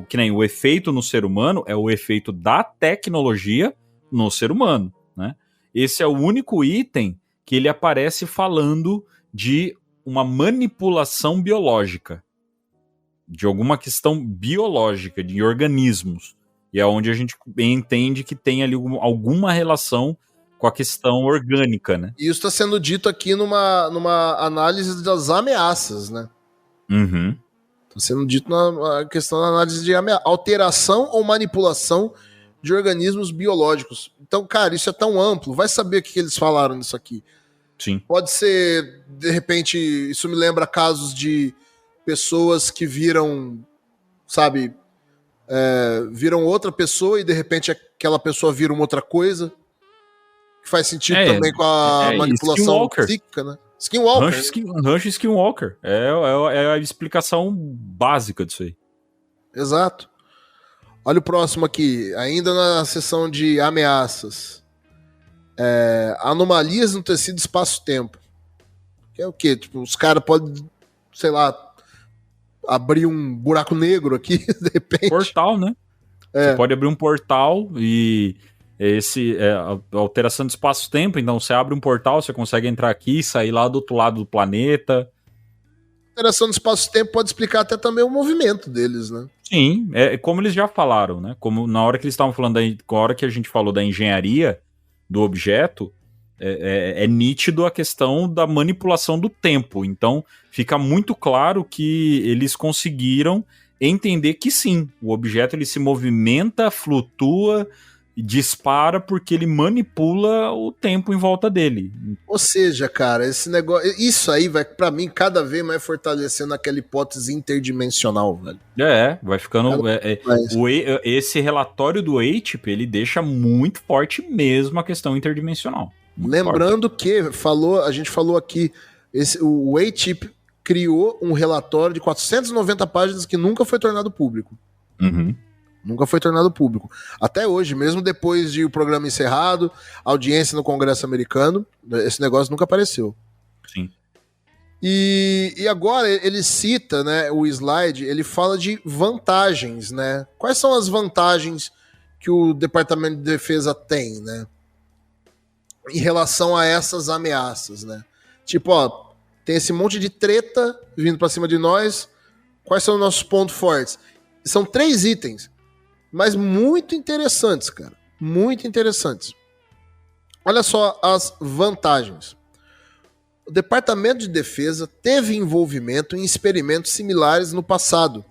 Que nem o efeito no ser humano é o efeito da tecnologia no ser humano, né? Esse é o único item que ele aparece falando de uma manipulação biológica, de alguma questão biológica, de organismos, e é onde a gente entende que tem ali alguma relação com a questão orgânica, né? E isso está sendo dito aqui numa análise das ameaças, né? Uhum. Está sendo dito na questão da análise de alteração ou manipulação de organismos biológicos. Então, cara, isso é tão amplo. Vai saber o que eles falaram nisso aqui. Sim. Pode ser, de repente, isso me lembra casos de pessoas que viram, sabe, viram outra pessoa e de repente aquela pessoa vira uma outra coisa. Que faz sentido também com a manipulação psíquica, né? Skinwalker. Rancho Skinwalker. É a explicação básica disso aí. Exato. Olha o próximo aqui. Ainda na seção de ameaças. Anomalias no tecido espaço-tempo. Que é o quê? Tipo, os caras podem, sei lá, abrir um buraco negro aqui, de repente. Portal, né? Você pode abrir um portal e a alteração do espaço-tempo, então você abre um portal, você consegue entrar aqui e sair lá do outro lado do planeta. A alteração do espaço-tempo pode explicar até também o movimento deles, né? Sim, como eles já falaram, né? Como na hora que eles estavam falando, na hora que a gente falou da engenharia do objeto, é nítido a questão da manipulação do tempo. Então, fica muito claro que eles conseguiram entender que sim, o objeto ele se movimenta, flutua e dispara porque ele manipula o tempo em volta dele. Ou seja, cara, esse negócio, isso aí vai, pra mim, cada vez mais fortalecendo aquela hipótese interdimensional, velho. Vai ficando... esse relatório do ATIP, ele deixa muito forte mesmo a questão interdimensional. Lembrando que a gente falou aqui, o ATIP criou um relatório de 490 páginas que nunca foi tornado público. Uhum. Nunca foi tornado público. Até hoje, mesmo depois de o programa encerrado, audiência no Congresso americano, esse negócio nunca apareceu. Sim. E agora ele cita, né, o slide, ele fala de vantagens, né? Quais são as vantagens que o Departamento de Defesa tem, né? Em relação a essas ameaças, né? Tipo, ó, tem esse monte de treta vindo pra cima de nós. Quais são os nossos pontos fortes? São 3 itens, mas muito interessantes, cara. Muito interessantes. Olha só as vantagens. O Departamento de Defesa teve envolvimento em experimentos similares no passado.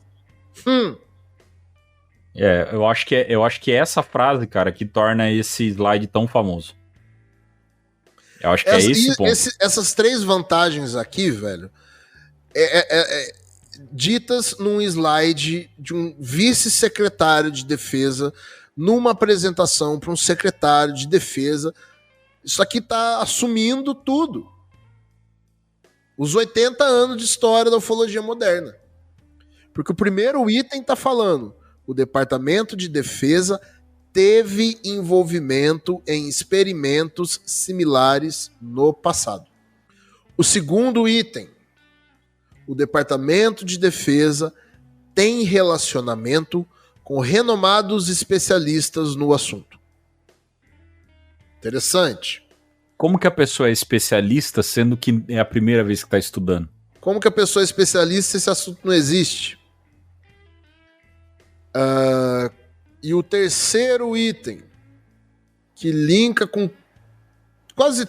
Eu acho que é essa frase, cara, que torna esse slide tão famoso. Eu acho que é esse ponto. Essas 3 vantagens aqui, velho, ditas num slide de um vice-secretário de defesa numa apresentação para um secretário de defesa. Isso aqui tá assumindo tudo. Os 80 anos de história da ufologia moderna. Porque o primeiro item tá falando: o Departamento de Defesa teve envolvimento em experimentos similares no passado. O segundo item: o Departamento de Defesa tem relacionamento com renomados especialistas no assunto. Interessante. Como que a pessoa é especialista, sendo que é a primeira vez que está estudando? Como que a pessoa é especialista se esse assunto não existe? E o terceiro item, que linka com quase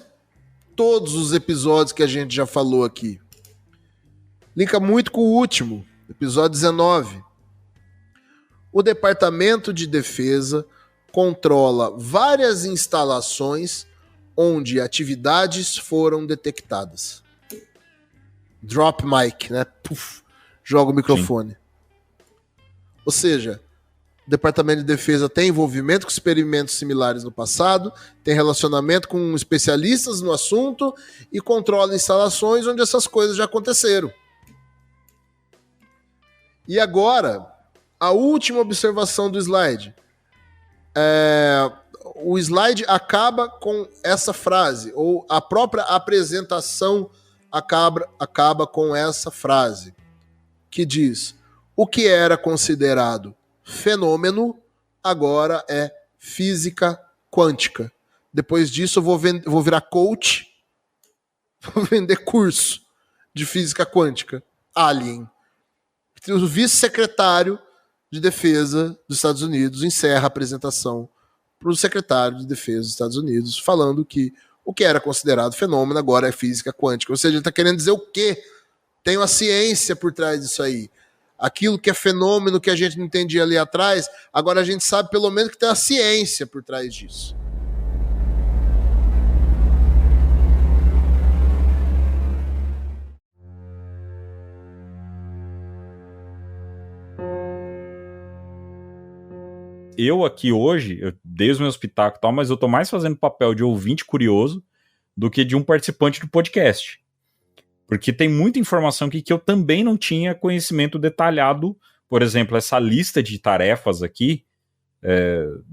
todos os episódios que a gente já falou aqui. Linka muito com o último, episódio 19. O Departamento de Defesa controla várias instalações onde atividades foram detectadas. Drop mic, né? Puf, joga o microfone. Sim. Ou seja, o Departamento de Defesa tem envolvimento com experimentos similares no passado, tem relacionamento com especialistas no assunto e controla instalações onde essas coisas já aconteceram. E agora, a última observação do slide. O slide acaba com essa frase, ou a própria apresentação acaba com essa frase, que diz: o que era considerado fenômeno agora é física quântica. Depois disso eu vou virar coach, vou vender curso de física quântica. Alien. O vice-secretário de Defesa dos Estados Unidos encerra a apresentação para o secretário de Defesa dos Estados Unidos, falando que o que era considerado fenômeno agora é física quântica. Ou seja, ele está querendo dizer o quê? Tem uma ciência por trás disso aí. aquilo que é fenômeno que a gente não entendia ali atrás, agora a gente sabe pelo menos que tem a ciência por trás disso. Eu aqui hoje, eu dei os meus pitacos e tal, mas eu tô mais fazendo papel de ouvinte curioso do que de um participante do podcast. Porque tem muita informação aqui que eu também não tinha conhecimento detalhado. Por exemplo, essa lista de tarefas aqui,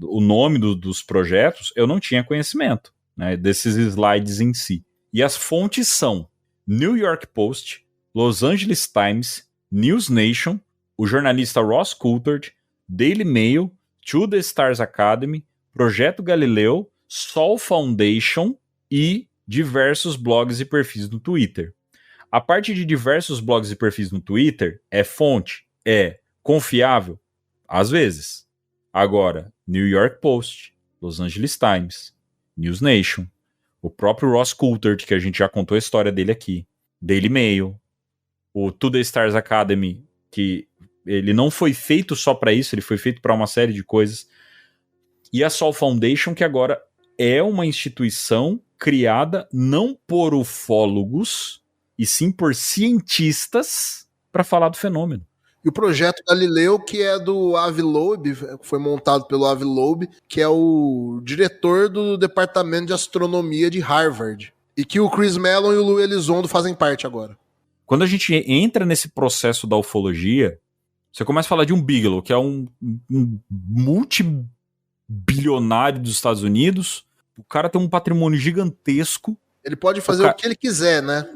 o nome dos projetos, eu não tinha conhecimento, né, desses slides em si. E as fontes são New York Post, Los Angeles Times, News Nation, o jornalista Ross Coulthard, Daily Mail, To The Stars Academy, Projeto Galileu, Sol Foundation e diversos blogs e perfis no Twitter. A parte de diversos blogs e perfis no Twitter é fonte, é confiável? Às vezes. Agora, New York Post, Los Angeles Times, News Nation, o próprio Ross Coulthard, que a gente já contou a história dele aqui, Daily Mail, o To The Stars Academy, que ele não foi feito só para isso, ele foi feito para uma série de coisas, e a Sol Foundation, que agora é uma instituição criada não por ufólogos, e sim por cientistas para falar do fenômeno. E o projeto Galileu, que é do Avi Loeb, foi montado pelo Avi Loeb, que é o diretor do Departamento de Astronomia de Harvard, e que o Chris Mellon e o Lou Elizondo fazem parte agora. Quando a gente entra nesse processo da ufologia, você começa a falar de um Bigelow, que é um multibilionário dos Estados Unidos. O cara tem um patrimônio gigantesco. Ele pode fazer o que ele quiser, né?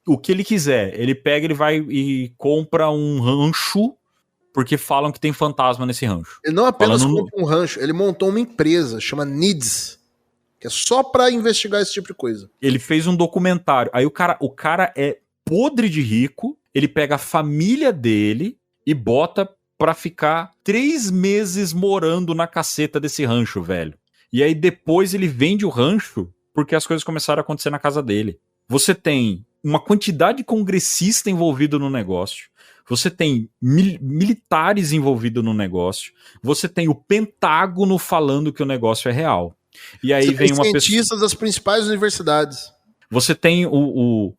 O que ele quiser. Ele pega, ele vai e compra um rancho, porque falam que tem fantasma nesse rancho. Ele não apenas compra um rancho, ele montou uma empresa, chama NIDS, que é só pra investigar esse tipo de coisa. Ele fez um documentário. Aí o cara é podre de rico, ele pega a família dele e bota pra ficar 3 meses morando na caceta desse rancho, velho. E aí depois ele vende o rancho porque as coisas começaram a acontecer na casa dele. Você tem uma quantidade de congressista envolvido no negócio, você tem militares envolvidos no negócio, você tem o Pentágono falando que o negócio é real. E aí vem uma cientistas das principais universidades. Você tem o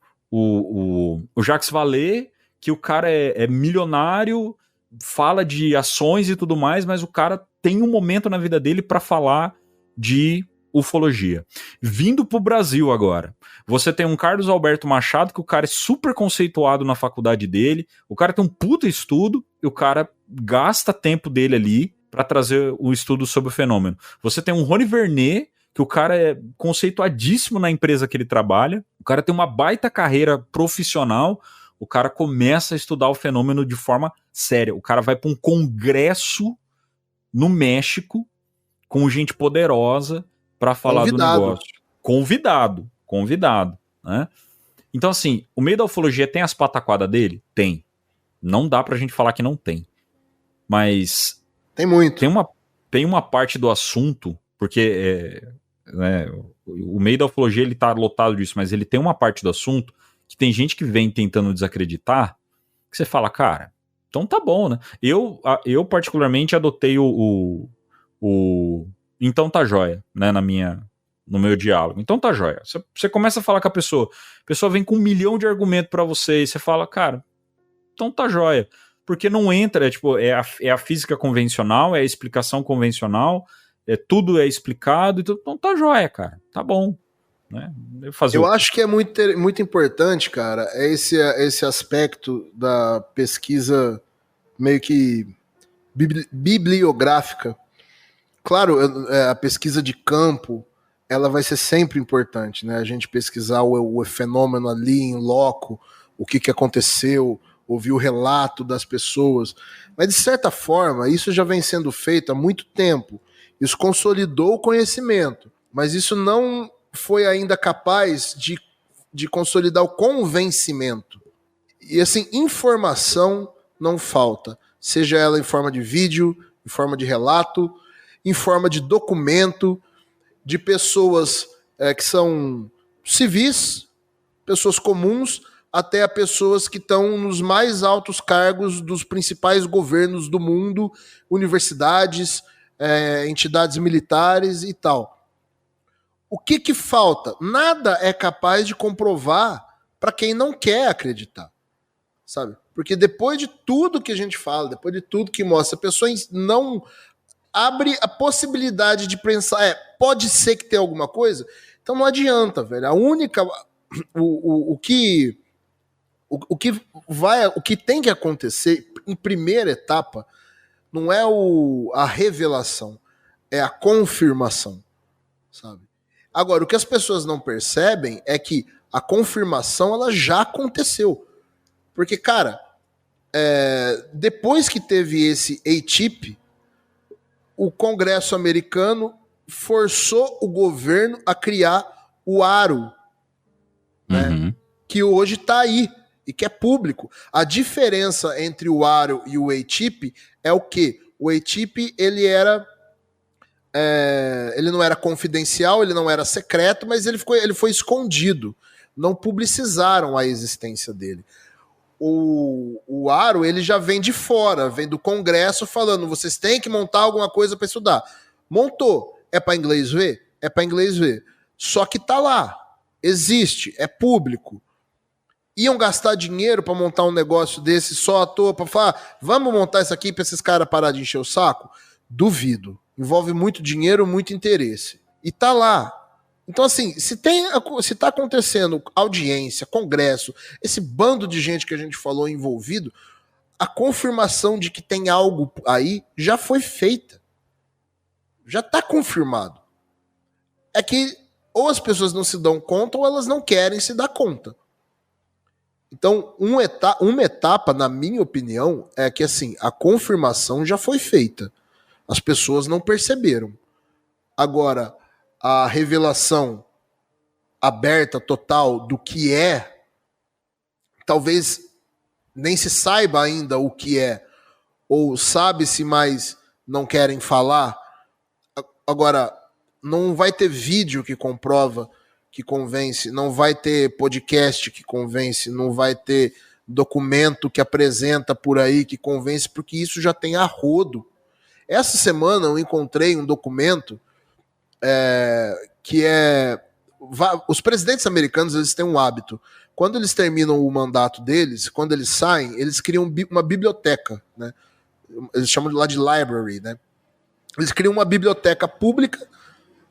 Jacques Vallée, que o cara é milionário, fala de ações e tudo mais, mas o cara tem um momento na vida dele para falar de ufologia. Vindo pro Brasil agora, você tem um Carlos Alberto Machado, que o cara é super conceituado na faculdade dele, o cara tem um puta estudo, e o cara gasta tempo dele ali para trazer o estudo sobre o fenômeno. Você tem um Rony Vernet, que o cara é conceituadíssimo na empresa que ele trabalha, o cara tem uma baita carreira profissional, o cara começa a estudar o fenômeno de forma séria, o cara vai para um congresso no México com gente poderosa para falar do negócio. Convidado, né? Então, assim, o meio da ufologia tem as pataquadas dele? Tem. Não dá pra gente falar que não tem. Mas tem muito. Tem uma parte do assunto, porque o meio da ufologia ele tá lotado disso, mas ele tem uma parte do assunto que tem gente que vem tentando desacreditar, que você fala, cara, então tá bom, né? Eu particularmente adotei o então tá jóia, né, no meu diálogo. Então tá jóia. Você começa a falar com a pessoa vem com 1 milhão de argumentos pra você, e você fala, cara, então tá jóia. Porque não entra, é a física convencional, é a explicação convencional, tudo é explicado, então tá jóia, cara, tá bom. Né? Eu acho que é muito importante, cara, esse aspecto da pesquisa meio que bibliográfica. Claro, a pesquisa de campo, ela vai ser sempre importante, né? A gente pesquisar o fenômeno ali em loco, o que aconteceu, ouvir o relato das pessoas. Mas, de certa forma, isso já vem sendo feito há muito tempo. Isso consolidou o conhecimento, mas isso não foi ainda capaz de consolidar o convencimento. E, assim, informação não falta, seja ela em forma de vídeo, em forma de relato, em forma de documento, de pessoas que são civis, pessoas comuns, até a pessoas que estão nos mais altos cargos dos principais governos do mundo, universidades, entidades militares e tal. O que falta? Nada é capaz de comprovar para quem não quer acreditar, sabe? Porque depois de tudo que a gente fala, depois de tudo que mostra, a pessoa não abre a possibilidade de pensar, pode ser que tenha alguma coisa, então não adianta, velho. A única... O que tem que acontecer em primeira etapa não é a revelação, é a confirmação, sabe? Agora, o que as pessoas não percebem é que a confirmação ela já aconteceu. Porque, cara, depois que teve esse ATIP, o Congresso americano forçou o governo a criar o ARO, né? Que hoje está aí e que é público. A diferença entre o ARO e o ATIP é o quê? O ATIP, ele não era confidencial, ele não era secreto, mas ele foi escondido. Não publicizaram a existência dele. O ARO, ele já vem de fora, vem do Congresso falando, vocês têm que montar alguma coisa para estudar. Montou. É para inglês ver? É para inglês ver. Só que tá lá. Existe. É público. Iam gastar dinheiro para montar um negócio desse só à toa, para falar, vamos montar isso aqui para esses caras parar de encher o saco? Duvido. Envolve muito dinheiro, muito interesse. E tá lá. Então, assim, se tá acontecendo audiência, congresso, esse bando de gente que a gente falou envolvido, a confirmação de que tem algo aí já foi feita. Já tá confirmado. É que ou as pessoas não se dão conta ou elas não querem se dar conta. Então, uma etapa, na minha opinião, é que assim, a confirmação já foi feita. As pessoas não perceberam. Agora, a revelação aberta, total, do que é, talvez nem se saiba ainda o que é, ou sabe-se, mas não querem falar. Agora, não vai ter vídeo que comprova, que convence, não vai ter podcast que convence, não vai ter documento que apresenta por aí que convence, porque isso já tem a rodo. Essa semana eu encontrei um documento que os presidentes americanos, eles têm um hábito. Quando eles terminam o mandato deles, quando eles saem, eles criam uma biblioteca, né? Eles chamam lá de library, né? Eles criam uma biblioteca pública,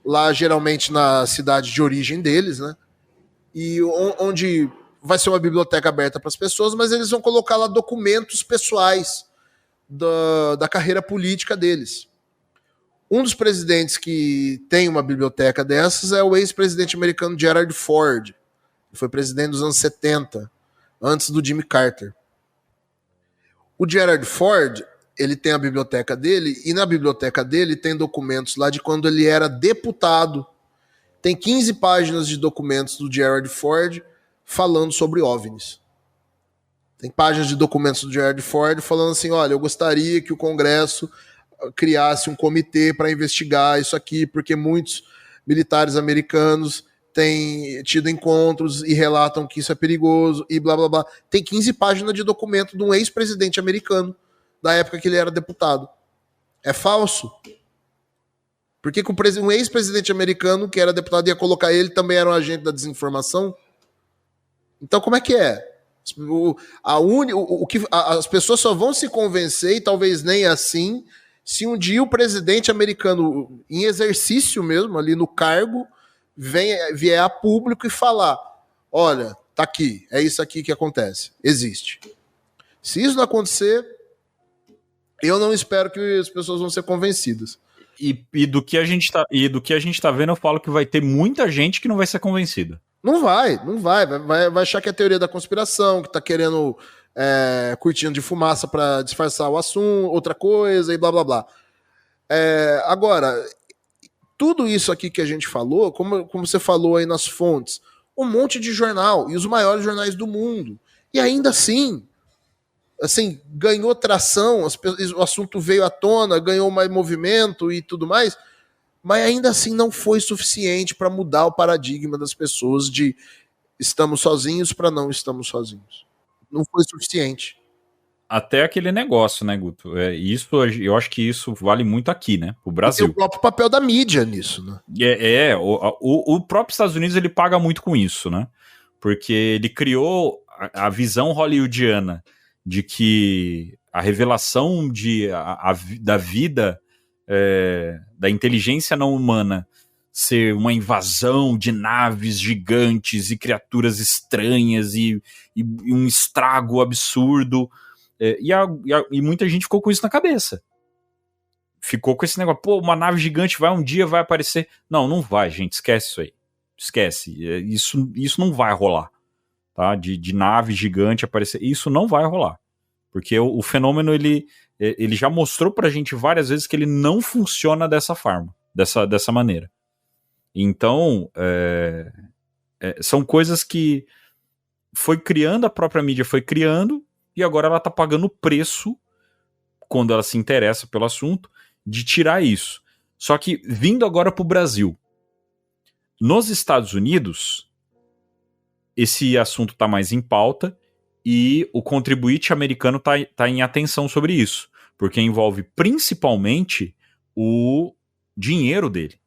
lá geralmente na cidade de origem deles, né? E onde vai ser uma biblioteca aberta para as pessoas, mas eles vão colocar lá documentos pessoais da carreira política deles. Um dos presidentes que tem uma biblioteca dessas é o ex-presidente americano Gerald Ford. Ele foi presidente dos anos 70, antes do Jimmy Carter. O Gerald Ford, ele tem a biblioteca dele, e na biblioteca dele tem documentos lá de quando ele era deputado. Tem 15 páginas de documentos do Gerald Ford falando sobre OVNIs. Tem páginas de documentos do Gerald Ford falando assim, olha, eu gostaria que o Congresso criasse um comitê para investigar isso aqui, porque muitos militares americanos têm tido encontros e relatam que isso é perigoso e blá blá blá. Tem 15 páginas de documento de um ex-presidente americano da época que ele era deputado. É falso. Por que um ex-presidente americano que era deputado ia colocar ele também era um agente da desinformação? Então como é que é? As pessoas só vão se convencer, e talvez nem assim, se um dia o presidente americano, em exercício mesmo, ali no cargo, vier a público e falar, olha, tá aqui, é isso aqui que acontece, existe. Se isso não acontecer, eu não espero que as pessoas vão ser convencidas. E do que a gente tá vendo, eu falo que vai ter muita gente que não vai ser convencida. Não vai achar que é teoria da conspiração, que tá querendo cortina de fumaça para disfarçar o assunto, outra coisa e blá blá blá. Agora, tudo isso aqui que a gente falou, como você falou aí nas fontes, um monte de jornal, e os maiores jornais do mundo, e ainda assim, ganhou tração, o assunto veio à tona, ganhou mais movimento e tudo mais, mas ainda assim não foi suficiente para mudar o paradigma das pessoas de estamos sozinhos para não estamos sozinhos. Não foi suficiente. Até aquele negócio, né, Guto? Eu acho que isso vale muito aqui, né? O E Brasil. tem o próprio papel da mídia nisso, né? O próprio Estados Unidos ele paga muito com isso, né? Porque ele criou a visão hollywoodiana de que a revelação da vida, da inteligência não humana ser uma invasão de naves gigantes e criaturas estranhas e um estrago absurdo. E muita gente ficou com isso na cabeça. Ficou com esse negócio, pô, uma nave gigante um dia vai aparecer. Não vai, gente, esquece isso aí. Esquece, isso não vai rolar. Tá? De nave gigante aparecer, isso não vai rolar. Porque o fenômeno, ele já mostrou pra gente várias vezes que ele não funciona dessa forma, dessa maneira. Então, são coisas que foi criando, a própria mídia foi criando, e agora ela tá pagando o preço, quando ela se interessa pelo assunto, de tirar isso. Só que, vindo agora pro Brasil, nos Estados Unidos, esse assunto tá mais em pauta, e o contribuinte americano tá em atenção sobre isso, porque envolve principalmente o dinheiro dele.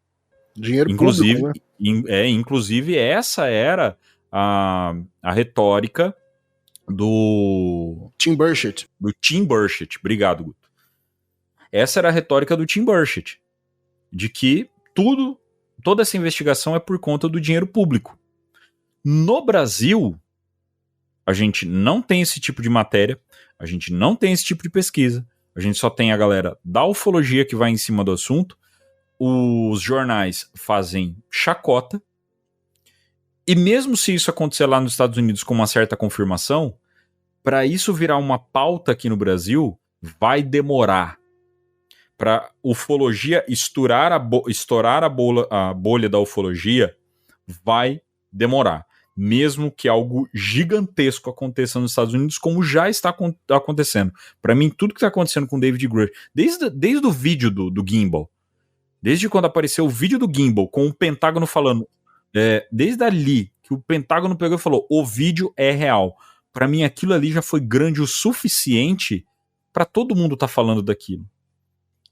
Dinheiro Inclusive, público, né? Inclusive essa era a retórica do Tim Burchett. Do Tim Burchett, obrigado, Guto. Essa era a retórica do Tim Burchett, de que toda essa investigação é por conta do dinheiro público. No Brasil, a gente não tem esse tipo de matéria, a gente não tem esse tipo de pesquisa, a gente só tem a galera da ufologia que vai em cima do assunto, os jornais fazem chacota, e mesmo se isso acontecer lá nos Estados Unidos com uma certa confirmação, para isso virar uma pauta aqui no Brasil, vai demorar. Para ufologia estourar a bolha da ufologia, vai demorar. Mesmo que algo gigantesco aconteça nos Estados Unidos, como já está acontecendo. Para mim, tudo que está acontecendo com o David Grush, desde o vídeo do Gimbal, desde quando apareceu o vídeo do Gimbal com o Pentágono falando, desde ali que o Pentágono pegou e falou, o vídeo é real. Para mim, aquilo ali já foi grande o suficiente para todo mundo estar falando daquilo.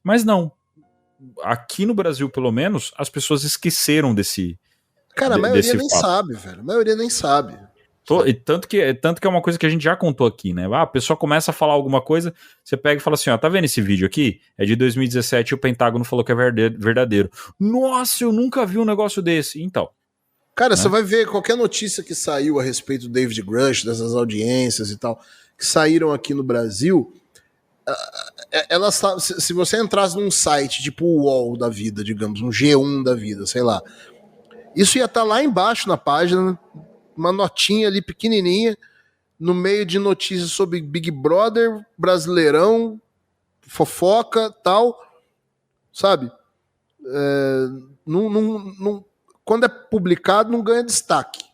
Mas não. Aqui no Brasil, pelo menos, as pessoas esqueceram desse. Cara, a maioria nem fato. sabe, velho. A maioria nem sabe. Tanto que é uma coisa que a gente já contou aqui, né? A pessoa começa a falar alguma coisa, você pega e fala assim, ó, tá vendo esse vídeo aqui? É de 2017 e o Pentágono falou que é verdadeiro. Nossa, eu nunca vi um negócio desse. Então. Cara, você vai ver qualquer notícia que saiu a respeito do David Grush, dessas audiências e tal, que saíram aqui no Brasil, se você entrasse num site tipo o UOL da vida, digamos, um G1 da vida, sei lá, isso ia estar lá embaixo na página, uma notinha ali pequenininha, no meio de notícias sobre Big Brother, Brasileirão, fofoca, tal, sabe? Quando é publicado, não ganha destaque,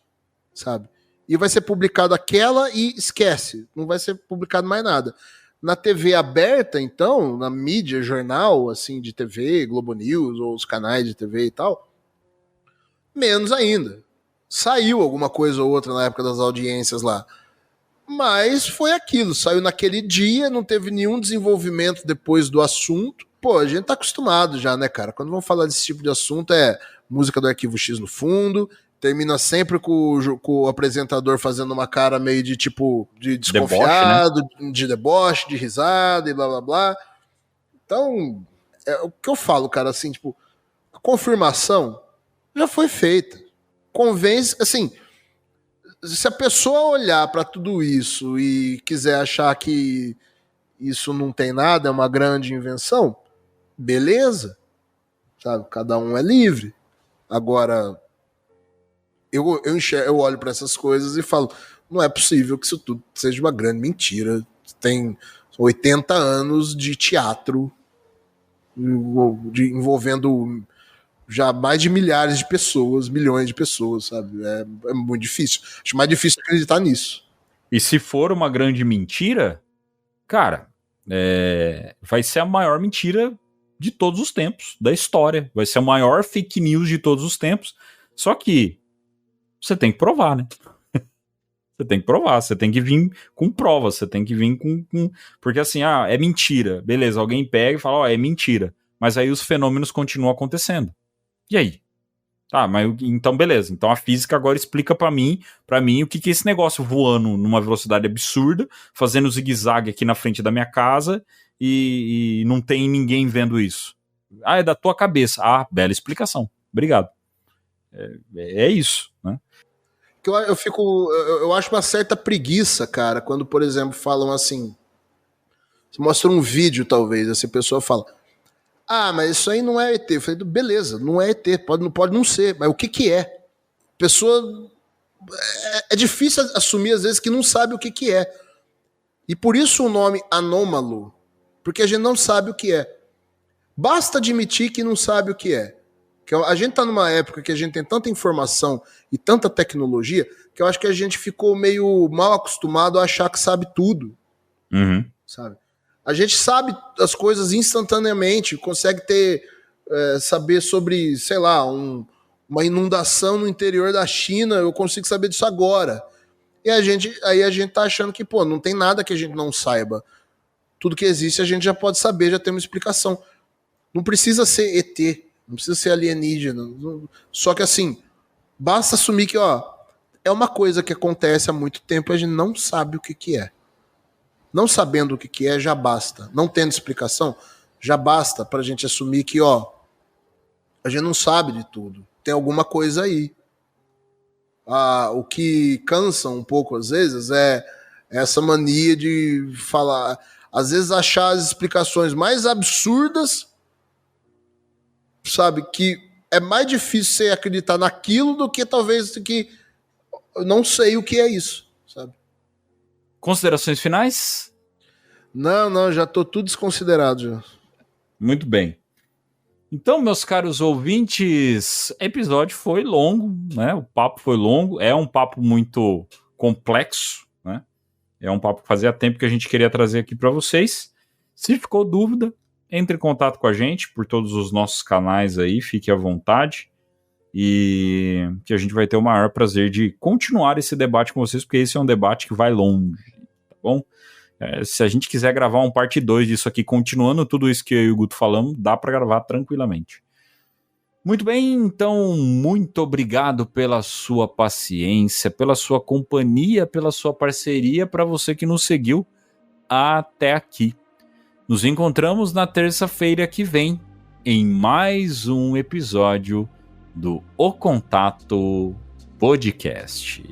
sabe? E vai ser publicado aquela e esquece, não vai ser publicado mais nada. Na TV aberta, então, na mídia, jornal, assim, de TV, Globo News, ou os canais de TV e tal, menos ainda. Saiu alguma coisa ou outra na época das audiências lá. Mas foi aquilo, saiu naquele dia, não teve nenhum desenvolvimento depois do assunto. Pô, a gente tá acostumado já, né, cara? Quando vamos falar desse tipo de assunto, é música do Arquivo X no fundo, termina sempre com o apresentador fazendo uma cara meio de tipo, de desconfiado, deboche, né? De deboche, de risada e blá blá blá. Então, o que eu falo, cara, assim, tipo, a confirmação já foi feita. Convence, assim, se a pessoa olhar para tudo isso e quiser achar que isso não tem nada, é uma grande invenção, beleza, sabe? Cada um é livre. Agora, eu olho para essas coisas e falo, não é possível que isso tudo seja uma grande mentira. Tem 80 anos de teatro envolvendo já mais de milhares de pessoas, milhões de pessoas, sabe? É muito difícil. Acho mais difícil acreditar nisso. E se for uma grande mentira, cara, vai ser a maior mentira de todos os tempos, da história. Vai ser a maior fake news de todos os tempos. Só que você tem que provar, né? Você tem que provar, você tem que vir com provas, você tem que vir com... Porque assim, é mentira. Beleza, alguém pega e fala, é mentira. Mas aí os fenômenos continuam acontecendo. E aí? Tá, mas então beleza. Então a física agora explica pra mim o que é esse negócio voando numa velocidade absurda, fazendo zigue-zague aqui na frente da minha casa e não tem ninguém vendo isso. É da tua cabeça. Bela explicação. Obrigado. É isso, né? Eu acho uma certa preguiça, cara, quando, por exemplo, falam assim, você mostra um vídeo, talvez, essa pessoa fala, mas isso aí não é ET. Eu falei, beleza, não é ET, pode não ser, mas o que é? Pessoa, é difícil assumir, às vezes, que não sabe o que é. E por isso o nome anômalo, porque a gente não sabe o que é. Basta admitir que não sabe o que é. Que a gente tá numa época que a gente tem tanta informação e tanta tecnologia que eu acho que a gente ficou meio mal acostumado a achar que sabe tudo. Sabe? A gente sabe as coisas instantaneamente, consegue saber sobre, sei lá, uma inundação no interior da China, eu consigo saber disso agora. E aí a gente tá achando que, não tem nada que a gente não saiba. Tudo que existe a gente já pode saber, já tem uma explicação. Não precisa ser ET. Não precisa ser alienígena. Só que assim, basta assumir que é uma coisa que acontece há muito tempo e a gente não sabe o que é. Não sabendo o que é, já basta. Não tendo explicação, já basta pra gente assumir que a gente não sabe de tudo. Tem alguma coisa aí. O que cansa um pouco às vezes é essa mania de falar, às vezes achar as explicações mais absurdas, sabe, que é mais difícil você acreditar naquilo do que talvez que eu não sei o que é isso, sabe? Considerações finais? Não, já tô tudo desconsiderado já. Muito bem. Então, meus caros ouvintes, o episódio foi longo, né? O papo foi longo, é um papo muito complexo, né? É um papo que fazia tempo que a gente queria trazer aqui para vocês. Se ficou dúvida, entre em contato com a gente por todos os nossos canais aí, fique à vontade, e que a gente vai ter o maior prazer de continuar esse debate com vocês, porque esse é um debate que vai longe, tá bom? Se a gente quiser gravar um parte 2 disso aqui, continuando tudo isso que eu e o Guto falamos, dá para gravar tranquilamente. Muito bem, então, muito obrigado pela sua paciência, pela sua companhia, pela sua parceria, para você que nos seguiu até aqui. Nos encontramos na terça-feira que vem, em mais um episódio do O Contato Podcast.